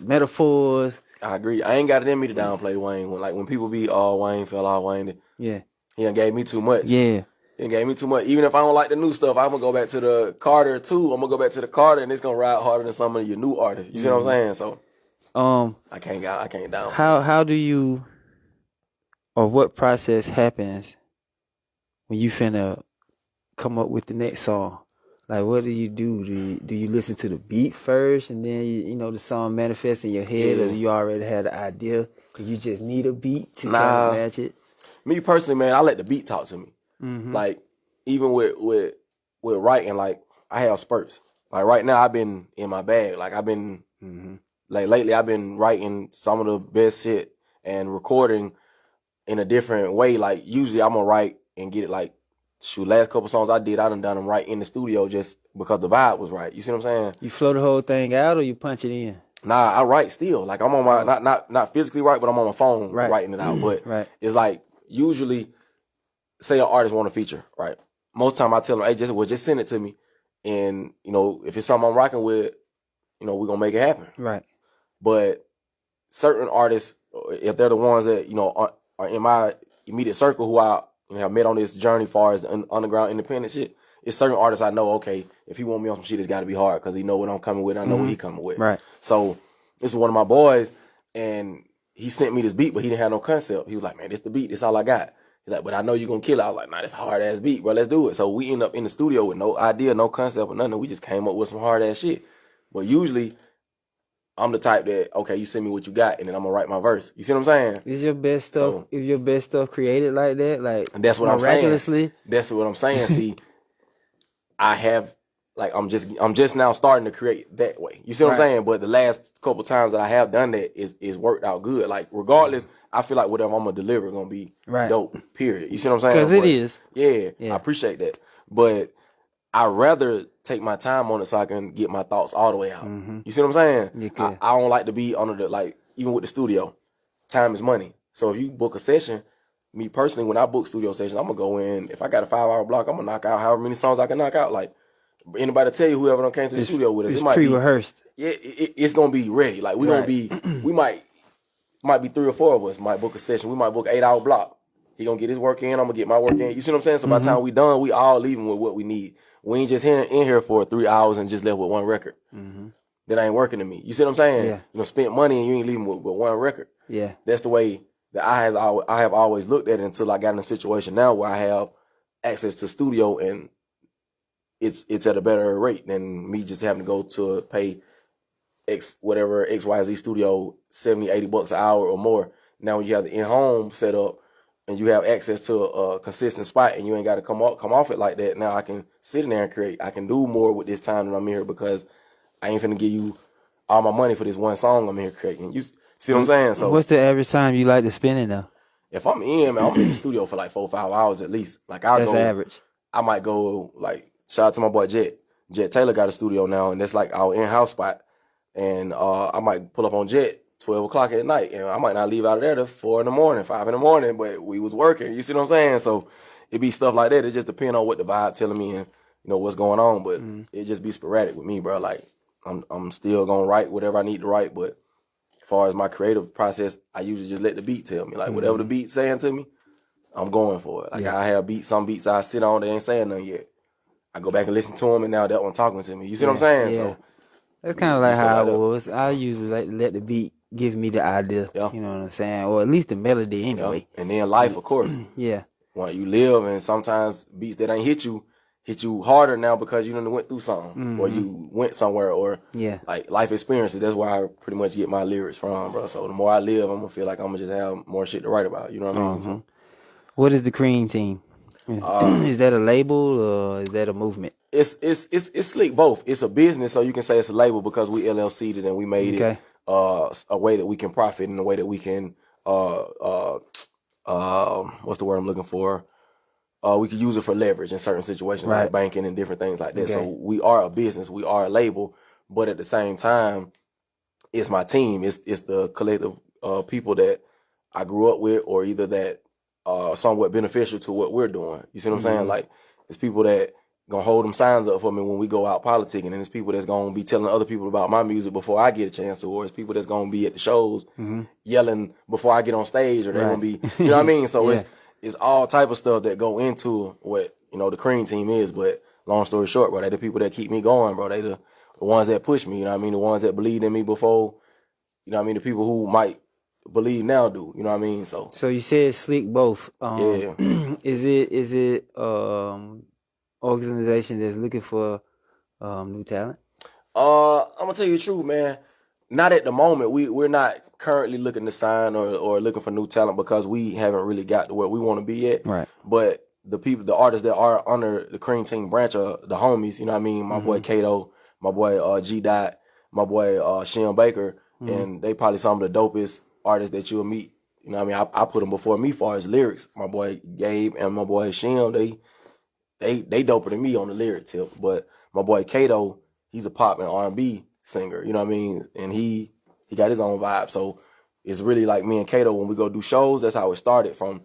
metaphors. I agree. I ain't got it in me to downplay Wayne. When people be all Wayne, fell all Wayne. Yeah. He done gave me too much. Yeah. He done gave me too much. Even if I don't like the new stuff, I'm gonna go back to the Carter too. I'm gonna go back to the Carter, and it's gonna ride harder than some of your new artists. You see what I'm saying? So, I can't down. How do you, or what process happens when you finna come up with the next song? Like, what do you do? Do you listen to the beat first, and then you know the song manifests in your head, or do you already have the idea? Cause you just need a beat to kind of match it. Me personally, man, I let the beat talk to me. Like, even with writing, like, I have spurts. Like, right now, I've been in my bag. Like, I've been, like, lately, I've been writing some of the best shit and recording in a different way. Like, usually, I'm gonna write and get it, like, last couple songs I done them right in the studio just because the vibe was right. You see what I'm saying? You flow the whole thing out, or you punch it in? Nah, I write still. Like, I'm on my, not physically write, but I'm on my phone writing it out. But it's like, usually, say an artist want a feature, right? Most time I tell them, hey, just send it to me. And, you know, if it's something I'm rocking with, you know, we're going to make it happen. Right. But certain artists, if they're the ones that, you know, are in my immediate circle who I have met on this journey far as the underground independent shit, it's certain artists I know, okay, if he want me on some shit, it's got to be hard because he know what I'm coming with. I know what he coming with. Right. So this is one of my boys, and he sent me this beat, but he didn't have no concept. He was like, man, this the beat. This all I got. He's like, but I know you're going to kill it. I was like, nah, this hard-ass beat, bro. Let's do it. So we end up in the studio with no idea, no concept or nothing. We just came up with some hard-ass shit. But usually, I'm the type that, okay, you send me what you got, and then I'm going to write my verse. You see what I'm saying? Is your best stuff created like that? Like, and that's what miraculously? I'm saying. That's what I'm saying. See, I have, like, I'm just now starting to create that way. You see what I'm saying? But the last couple times that I have done that is worked out good. Like, regardless, I feel like whatever I'm going to deliver going to be dope, period. You see what I'm saying? Because it is. Yeah, I appreciate that. But I'd rather take my time on it so I can get my thoughts all the way out. You see what I'm saying? I don't like to be under the, like, even with the studio, time is money. So if you book a session, me personally, when I book studio sessions, I'm going to go in, if I got a 5-hour block, I'm going to knock out however many songs I can knock out. Like, anybody tell you, whoever done came to the studio with us, it's it might pre-rehearsed. It's going to be ready. Like, we're going to be, we might be 3 or 4 of us might book a session. We might book an 8-hour block. He going to get his work in. I'm going to get my work in. You see what I'm saying? So by the time we done, we all leaving with what we need. We ain't just in here for 3 hours and just left with one record. That ain't working to me. You see what I'm saying? Yeah. You know, spent money and you ain't leaving with one record. Yeah. That's the way that I have always looked at it until I got in a situation now where I have access to studio and it's at a better rate than me just having to go to pay XYZ studio $70-$80 an hour or more. Now when you have the in-home set up and you have access to a consistent spot and you ain't got to come off it like that, now I can sit in there and create. I can do more with this time that I'm here because I ain't finna give you all my money for this one song I'm here creating. You see what I'm saying? So what's the average time you like to spend in though? If I'm in, man, I'm in the studio for like 4 or 5 hours at least. Like that's average. I might go, like, shout out to my boy Jet. Jet Taylor got a studio now, and that's like our in-house spot. And I might pull up on Jet 12 o'clock at night, and I might not leave out of there till 4 in the morning, 5 in the morning, but we was working. You see what I'm saying? So it be stuff like that. It just depends on what the vibe telling me and, you know, what's going on. But it just be sporadic with me, bro. Like, I'm still gonna write whatever I need to write, but as far as my creative process, I usually just let the beat tell me. Like, whatever the beat's saying to me, I'm going for it. Like, I have some beats I sit on that ain't saying nothing yet. I go back and listen to them, and now that one talking to me. You see what I'm saying? Yeah. So that's kind of like how I was. I usually let the beat give me the idea. Yeah. You know what I'm saying? Or at least the melody anyway. And then life, of course. Yeah. When you live, and sometimes beats that ain't hit you harder now because you done went through something, or you went somewhere, or like life experiences. That's where I pretty much get my lyrics from, bro. So the more I live, I'm gonna feel like I'm gonna just have more shit to write about. You know what I mean? So, what is the Cream Team? Is that a label or is that a movement? It's slick both. It's a business, so you can say it's a label because we LLC'd it and we made it a way that we can profit, and a way that we can what's the word I'm looking for? We could use it for leverage in certain situations, like banking and different things like that. So we are a business, we are a label, but at the same time, it's my team. It's the collective people that I grew up with, or either that are somewhat beneficial to what we're doing. You see what I'm saying? Like, it's people that gonna hold them signs up for me when we go out politicking, and it's people that's gonna be telling other people about my music before I get a chance to, or it's people that's gonna be at the shows yelling before I get on stage, or they're gonna be, you know what I mean? So it's all type of stuff that go into what, you know, the Cream Team is. But long story short, bro, they the people that keep me going, bro. They the ones that push me, you know what I mean? The ones that believed in me before, you know what I mean? The people who might believe now do, you know what I mean? So you said slick both. Is it organization that's looking for new talent? I'm gonna tell you the truth, man. Not at the moment. We're not currently looking to sign or looking for new talent, because we haven't really got to where we want to be at. Right. But the artists that are under the Cream Team branch are the homies, you know what I mean? My boy Kato, my boy G Dot, my boy Shem Baker, and they probably some of the dopest artists that you'll meet. You know what I mean? I put them before me far as lyrics. My boy Gabe and my boy Shem, they doper than me on the lyric tip. But my boy Kato, he's a pop and R&B singer, you know what I mean? And he got his own vibe. So it's really like me and Kato, when we go do shows, that's how it started, from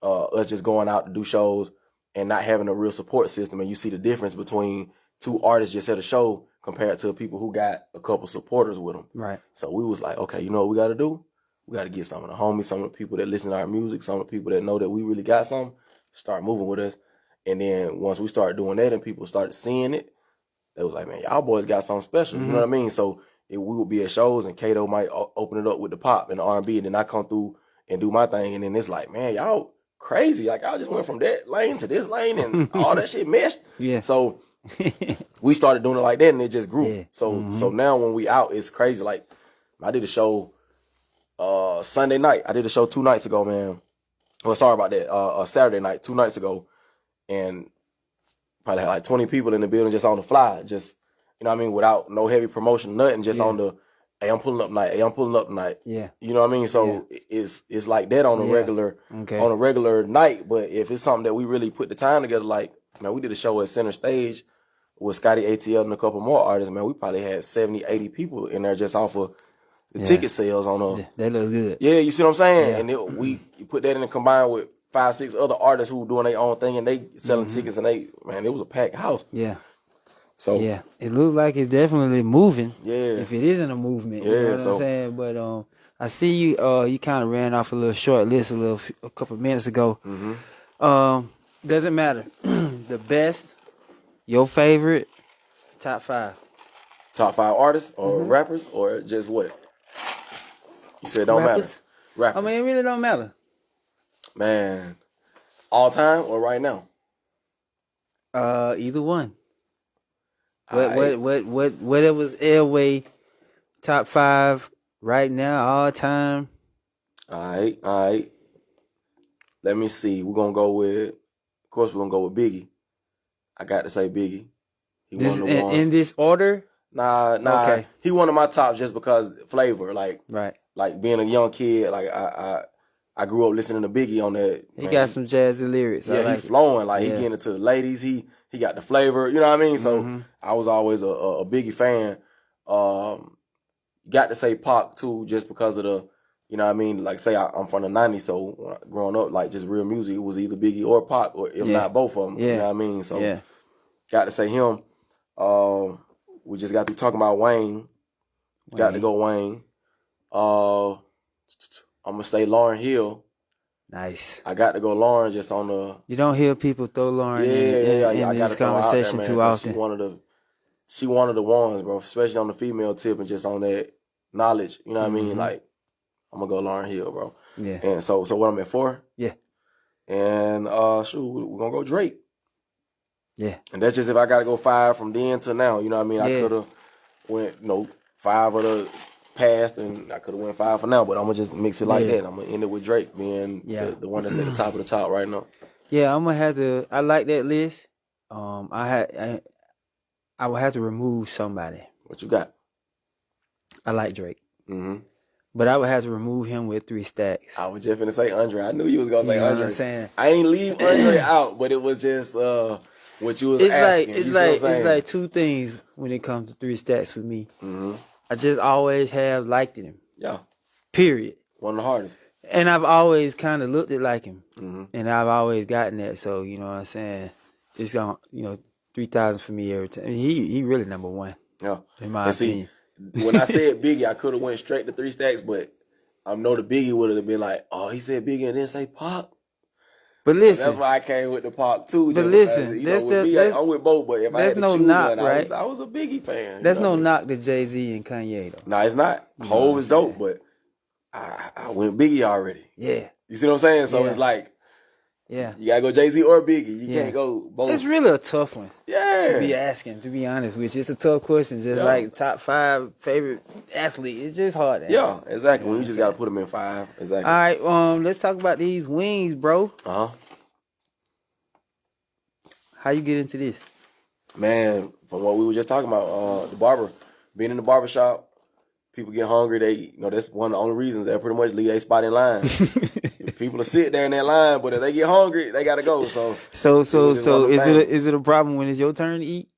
us just going out to do shows and not having a real support system. And you see the difference between two artists just at a show compared to people who got a couple supporters with them. Right. So we was like, okay, you know what we got to do? We got to get some of the homies, some of the people that listen to our music, some of the people that know that we really got something, start moving with us. And then once we started doing that and people started seeing it, they was like, man, y'all boys got something special. You know what I mean? So we would be at shows and Kato might open it up with the pop and the R&B, and then I come through and do my thing. And then it's like, man, y'all crazy. Like, I just went from that lane to this lane and all that shit meshed. Yeah. So we started doing it like that, and it just grew. Yeah. So now when we out, it's crazy. Like, I did a show Sunday night. I did a show 2 nights ago, man. Well, sorry about that. Saturday night, 2 nights ago. And probably had like 20 people in the building just on the fly. Just, you know what I mean? Without no heavy promotion, nothing. Just on the, hey, I'm pulling up tonight. Hey, I'm pulling up tonight. Yeah. You know what I mean? So it's like that on a regular night. But if it's something that we really put the time together, like, man, we did a show at Center Stage with Scotty ATL and a couple more artists, man. We probably had 70, 80 people in there just off of the ticket sales on that looks good. Yeah, you see what I'm saying? Yeah. And we put that in and combined with 5, 6 other artists who doing their own thing, and they selling tickets, and it was a packed house. Yeah. So yeah, it looks like it's definitely moving. Yeah. If it isn't a movement, yeah, you know what I'm saying? But I see you. You kind of ran off a little short list a couple of minutes ago. Doesn't matter. The best, your favorite, top 5. Top 5 artists or rappers or just what? You said it don't matter. Rappers. I mean, it really don't matter. Man, all time or right now? Either one. Whatever's Airway top 5 right now, all time. All right. Let me see. Of course, we're gonna go with Biggie. I got to say Biggie. In this order? Nah. Okay. He one of my tops just because flavor, like being a young kid, like I grew up listening to Biggie on that. He got some jazzy lyrics. Yeah, he flowing. Like, he getting into the ladies. He got the flavor. You know what I mean? So I was always a Biggie fan. Got to say Pac too, just because of the, you know what I mean? Like, say I'm from the 90s, so when growing up, like, just real music, it was either Biggie or Pac, or if not both of them. Yeah. You know what I mean? So got to say him. We just got through talking about Wayne. Got to go Wayne. I'm going to say Lauryn Hill. Nice. I got to go Lauryn just on the... You don't hear people throw Lauryn in this conversation too often. She one of the ones, bro, especially on the female tip and just on that knowledge. You know what I mean? Like, I'm gonna go Lauryn Hill, bro. Yeah. And so what I'm at 4? Yeah. And we're gonna go Drake. Yeah. And that's just if I gotta go 5 from then to now. You know what I mean? I Yeah. could have went 5 of the past, and I could have went 5 for now. But I'm gonna just mix it like Yeah. that. I'm gonna end it with Drake being the one that's at the top of the top right now. Yeah, I'm gonna have to. I like that list. I would have to remove somebody. What you got? I like Drake, Mm-hmm. but I would have to remove him with 3 Stacks. I was just finna say Andre. I knew you was gonna say You know what Andre. I'm saying? I ain't leave Andre out, but it was just what you was It's asking. like You see what I'm saying? it's like 2 things when it comes to 3 Stacks for me. Mm-hmm. I just always have liked him. Yeah, Period. one of the hardest. And I've always kind of looked at like him, Mm-hmm. and I've always gotten that. So you know what I'm saying? It's gonna 3,000 for me every time. He really number 1 Yeah, in my and opinion. see, when I said Biggie, I could have went straight to 3 Stacks, but I know the Biggie would have been like, oh, he said Biggie and then say Pop. But So listen, that's why I came with the Pop too. But just listen, because, that's with the- me, I'm with both. But if I that's had to no choose knock, one, right? I was a Biggie fan. that's you know no what I mean? knock to Jay-Z and Kanye though. Nah, it's not. Hove is dope, but I went Biggie already. Yeah, You see what I'm saying? So Yeah. it's like yeah. you gotta go Jay-Z or Biggie. You Yeah. can't go both. It's really a tough one to be yeah. asking, to be honest with you. It's a tough question. Just Yeah. like top 5 favorite athlete. It's just hard to Yeah, answer. exactly. When you just gotta put them in 5. Exactly. All right, let's talk about these wings, bro. Uh-huh. How you get into this? Man, from what we were just talking about, the barber, being in the barber shop, people get hungry. They, that's one of the only reasons they pretty much leave their spot in line. People will sit there in that line, but if they get hungry, they gotta go. So So just one of them is things. it a problem when it's your turn to eat?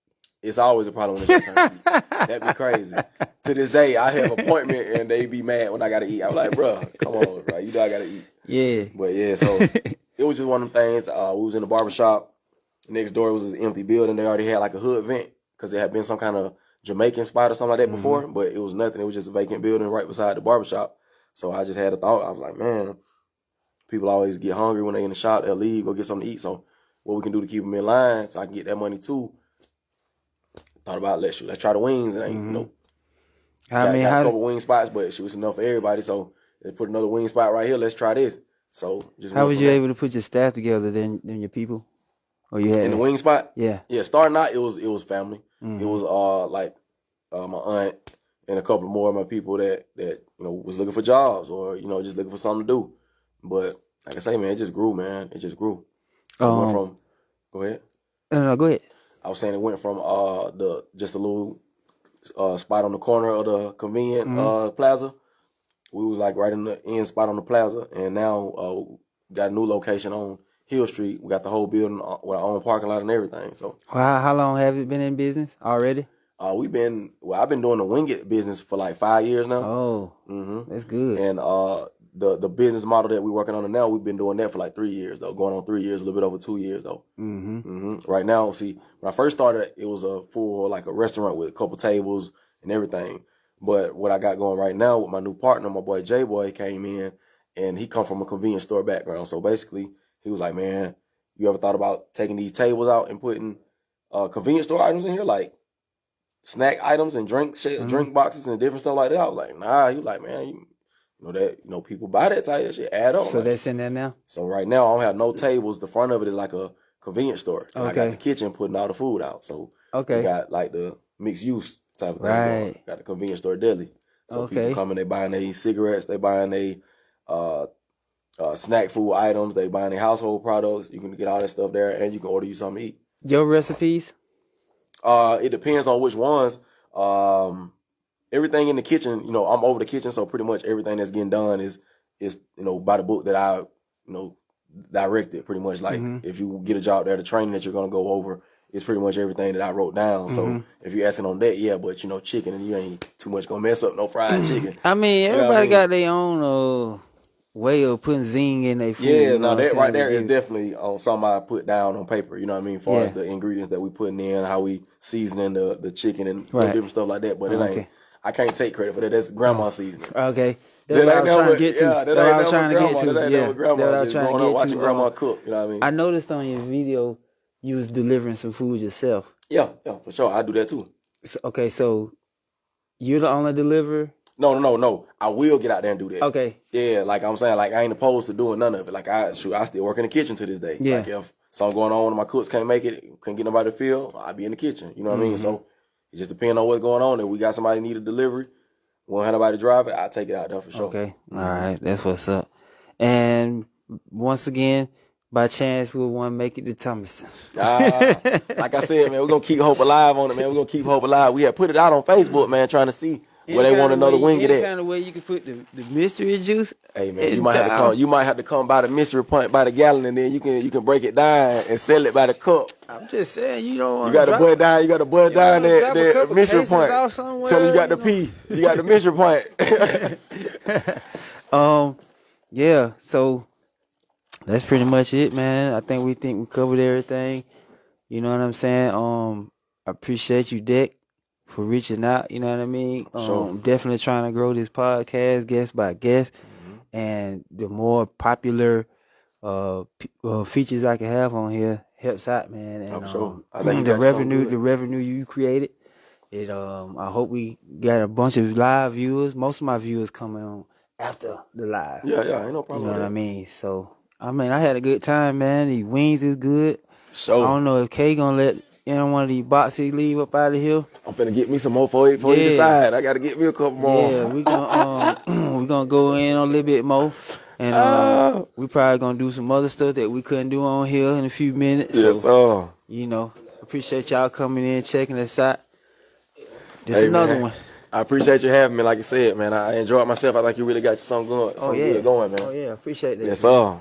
It's always a problem when it's your turn to eat. That'd be crazy. To this day, I have an appointment and they be mad when I gotta eat. I'm like, bro, come on, bro. You know I gotta eat. Yeah. But yeah, so it was just one of them things. We was in the barber shop. Next door was an empty building. They already had like a hood vent because there had been some kind of Jamaican spot or something like that before, but it was nothing. It was just a vacant building right beside the barber shop. So I just had a thought. I was like, man, people always get hungry when they in the shop. They'll leave, go get something to eat. So what we can do to keep them in line so I can get that money too. Thought about let's try the wings. And got a couple wing spots, but it was enough for everybody. So they put another wing spot right here. Let's try this. So just How went was from you there. able to put your staff together than your people? Or you had In the wing spot? Yeah. Yeah, starting out, it was family. It was my aunt and a couple more of my people that was looking for jobs or just looking for something to do. But like I say, man, it just grew, man. It just grew. It went from. Go ahead. No, go ahead. I was saying it went from just a little spot on the corner of the convenient plaza. We was like right in the end spot on the plaza, and now got a new location on Hill Street. We got the whole building with our own parking lot and everything. So How long have you been in business already? I've been doing the wing it business for like 5 years now. Oh, that's good. And the business model that we're working on now, we've been doing that for like 3 years though, going on 3 years, a little bit over 2 years though. Right now, see, when I first started, it was a full like a restaurant with a couple tables and everything. But what I got going right now with my new partner, my boy J-Boy, came in and he come from a convenience store background. So basically, he was like, man, you ever thought about taking these tables out and putting convenience store items in here, like snack items and drink boxes and different stuff like that? I was like, nah. He was like, man, you know that people buy that type of shit, add on. So like, that's in there now? So right now, I don't have no tables. The front of it is like a convenience store. And I got Okay. the kitchen putting all the food out. So we Okay. got like the mixed use type of thing Right. going. Got the convenience store deli. So Okay. people come in, they buying their cigarettes, they buying their snack food items, they buying their household products. You can get all that stuff there, and you can order you something to eat. Your recipes? It depends on which ones. Everything in the kitchen, I'm over the kitchen, so pretty much everything that's getting done is by the book that I directed. Pretty much like if you get a job there, the training that you're gonna go over is pretty much everything that I wrote down. So if you're asking on that, yeah, but chicken, and you ain't too much gonna mess up no fried chicken. I mean, You know what everybody I mean? got their own way of putting zing in their food. Yeah, you know no, what I'm that saying? right there is definitely on something I put down on paper. You know what I mean? As far as Yeah. the ingredients that we putting in, how we seasoning the chicken and Right. different stuff like that. But it Okay. ain't. I can't take credit for that. That's grandma's seasoning. Okay. That's what I was trying to get to. Yeah, That's what I was trying to get to. That ain't Yeah, never that's grandma. what I was Just trying to growing up get watching to. grandma cook. You know what I mean? I noticed on your video you was delivering some food yourself. Yeah, for sure. I do that too. So, okay, so you're the only deliverer? No. I will get out there and do that. Okay. Yeah, like I'm saying, like I ain't opposed to doing none of it. Like I still work in the kitchen to this day. Yeah. Like if something going on and my cooks can't make it, couldn't get nobody to fill, I'll be in the kitchen. You know what I mean? So it just depends on what's going on. If we got somebody need a delivery, won't have nobody drive it, I'll take it out there for sure. Okay. All right. That's what's up. And once again, by chance, we'll want to make it to Thomaston. Like I said, man, we're going to keep hope alive on it, man. We're going to keep hope alive. We had put it out on Facebook, man, trying to see where they want another wing at. Any kind of way you can put the mystery juice. Hey, man, you might have to come by the mystery point by the gallon, and then you can break it down and sell it by the cup. I'm just saying, you don't want You got to bud down. You got to bud down that mystery point. Tell you got the P. You got the mystery point. Yeah. So that's pretty much it, man. I think we covered everything. You know what I'm saying? I appreciate you, Deck, for reaching out. You know what I mean? Sure. Definitely trying to grow this podcast, guest by guest, and the more popular features I can have on here helps out, man. And I'm sure. I the revenue you created. I hope we got a bunch of live viewers. Most of my viewers coming on after the live. Yeah, ain't no problem. You know what I mean? So I had a good time, man. The wings is good. Sure. I don't know if Kay gonna let one of these boxes leave up out of here. I'm finna get me some more for you decide. I gotta get me a couple more. Yeah, we gonna go in a little bit more. And we probably gonna do some other stuff that we couldn't do on here in a few minutes. Yes, so, appreciate y'all coming in, checking us out. This is another one. I appreciate you having me. Like I said, man, I enjoyed myself. I think you really got something good going, man. Oh yeah, appreciate that. Yes, sir.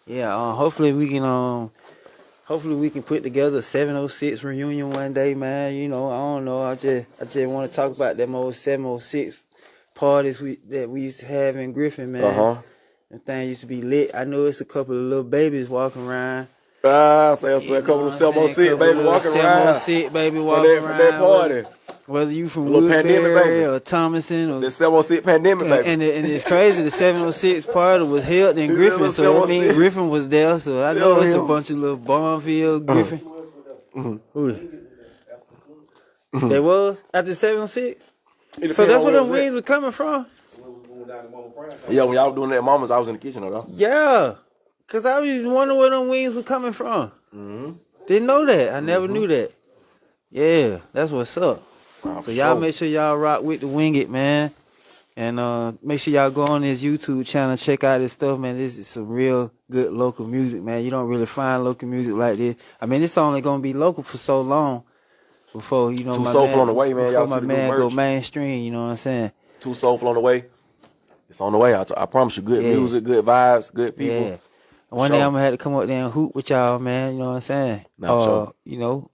Yeah. Hopefully we can put together a 706 reunion one day, man. I don't know. I just want to talk about them old 706 parties that we used to have in Griffin, man. That thing used to be lit. I know it's a couple of little babies walking around. Say a couple of 706 baby walking around. 706 baby walking around. From that party. Whether you from Woodbury or Thomason or the 706 pandemic, baby. And it's crazy. The 706 party was held in Griffin, so I mean Griffin was there. So I know it's a bunch of little Barnfield, Griffin. Who? They was after 706. So that's where them wings were coming from. Yeah, when y'all were doing that at Mama's, I was in the kitchen, though. Yeah, cause I was wondering where them wings were coming from. Didn't know that. I never knew that. Yeah, that's what's up. So y'all make sure y'all rock with the Wing It, man. And make sure y'all go on this YouTube channel, check out this stuff, man. This is some real good local music, man. You don't really find local music like this. I mean, it's only gonna be local for so long before Too Soulful on the way, man. Before my man go mainstream, you know what I'm saying? Too Soulful on the way. It's on the way. I promise you, good music, good vibes, good people. Yeah. One day I'm gonna have to come up there and hoop with y'all, man. You know what I'm saying?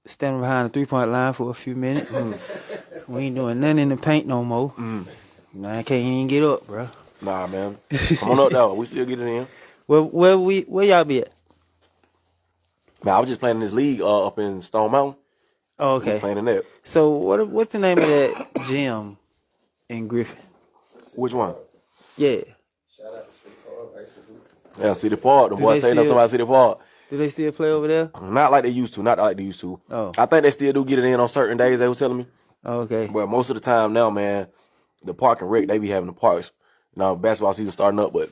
Standing behind the 3-point line for a few minutes. We ain't doing nothing in the paint no more. Man, I can't even get up, bro. Nah, man. Come on up, though. We still get it in. Where y'all be at? Man, I was just playing in this league up in Stone Mountain. Oh, okay. Playing in that. So what's the name of that gym in Griffin? Which one? Yeah. Shout out to City Park. Yeah, City Park. The boys saying something about City Park. Do they still play over there? Not like they used to. Oh. I think they still do get it in on certain days, they were telling me. Oh, okay. But most of the time now, man, the park and rec, they be having the parks. Basketball season starting up, but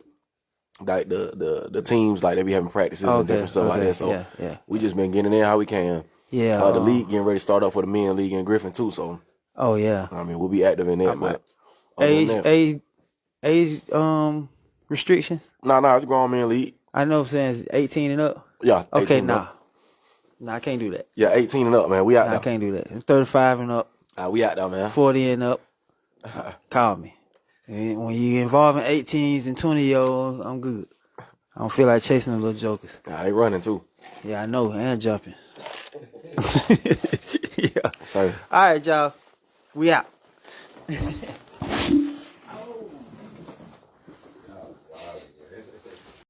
like the teams, like they be having practices and different stuff like that. So we just been getting in how we can. Yeah. The league getting ready to start up for the men league in Griffin too. So. Oh yeah. I mean, we'll be active in that. But age restrictions? No, it's grown men league. I know what I'm saying, it's 18 and up. Yeah. Okay, nah, I can't do that. Yeah, 18 and up, man. We out there. I can't do that. 35 and up. We out there, man. 40 and up. Call me. And when you involving 18s and 20-year-olds, I'm good. I don't feel like chasing them little jokers. They running too. Yeah, I know, and jumping. Yeah. Sorry. All right, y'all. We out.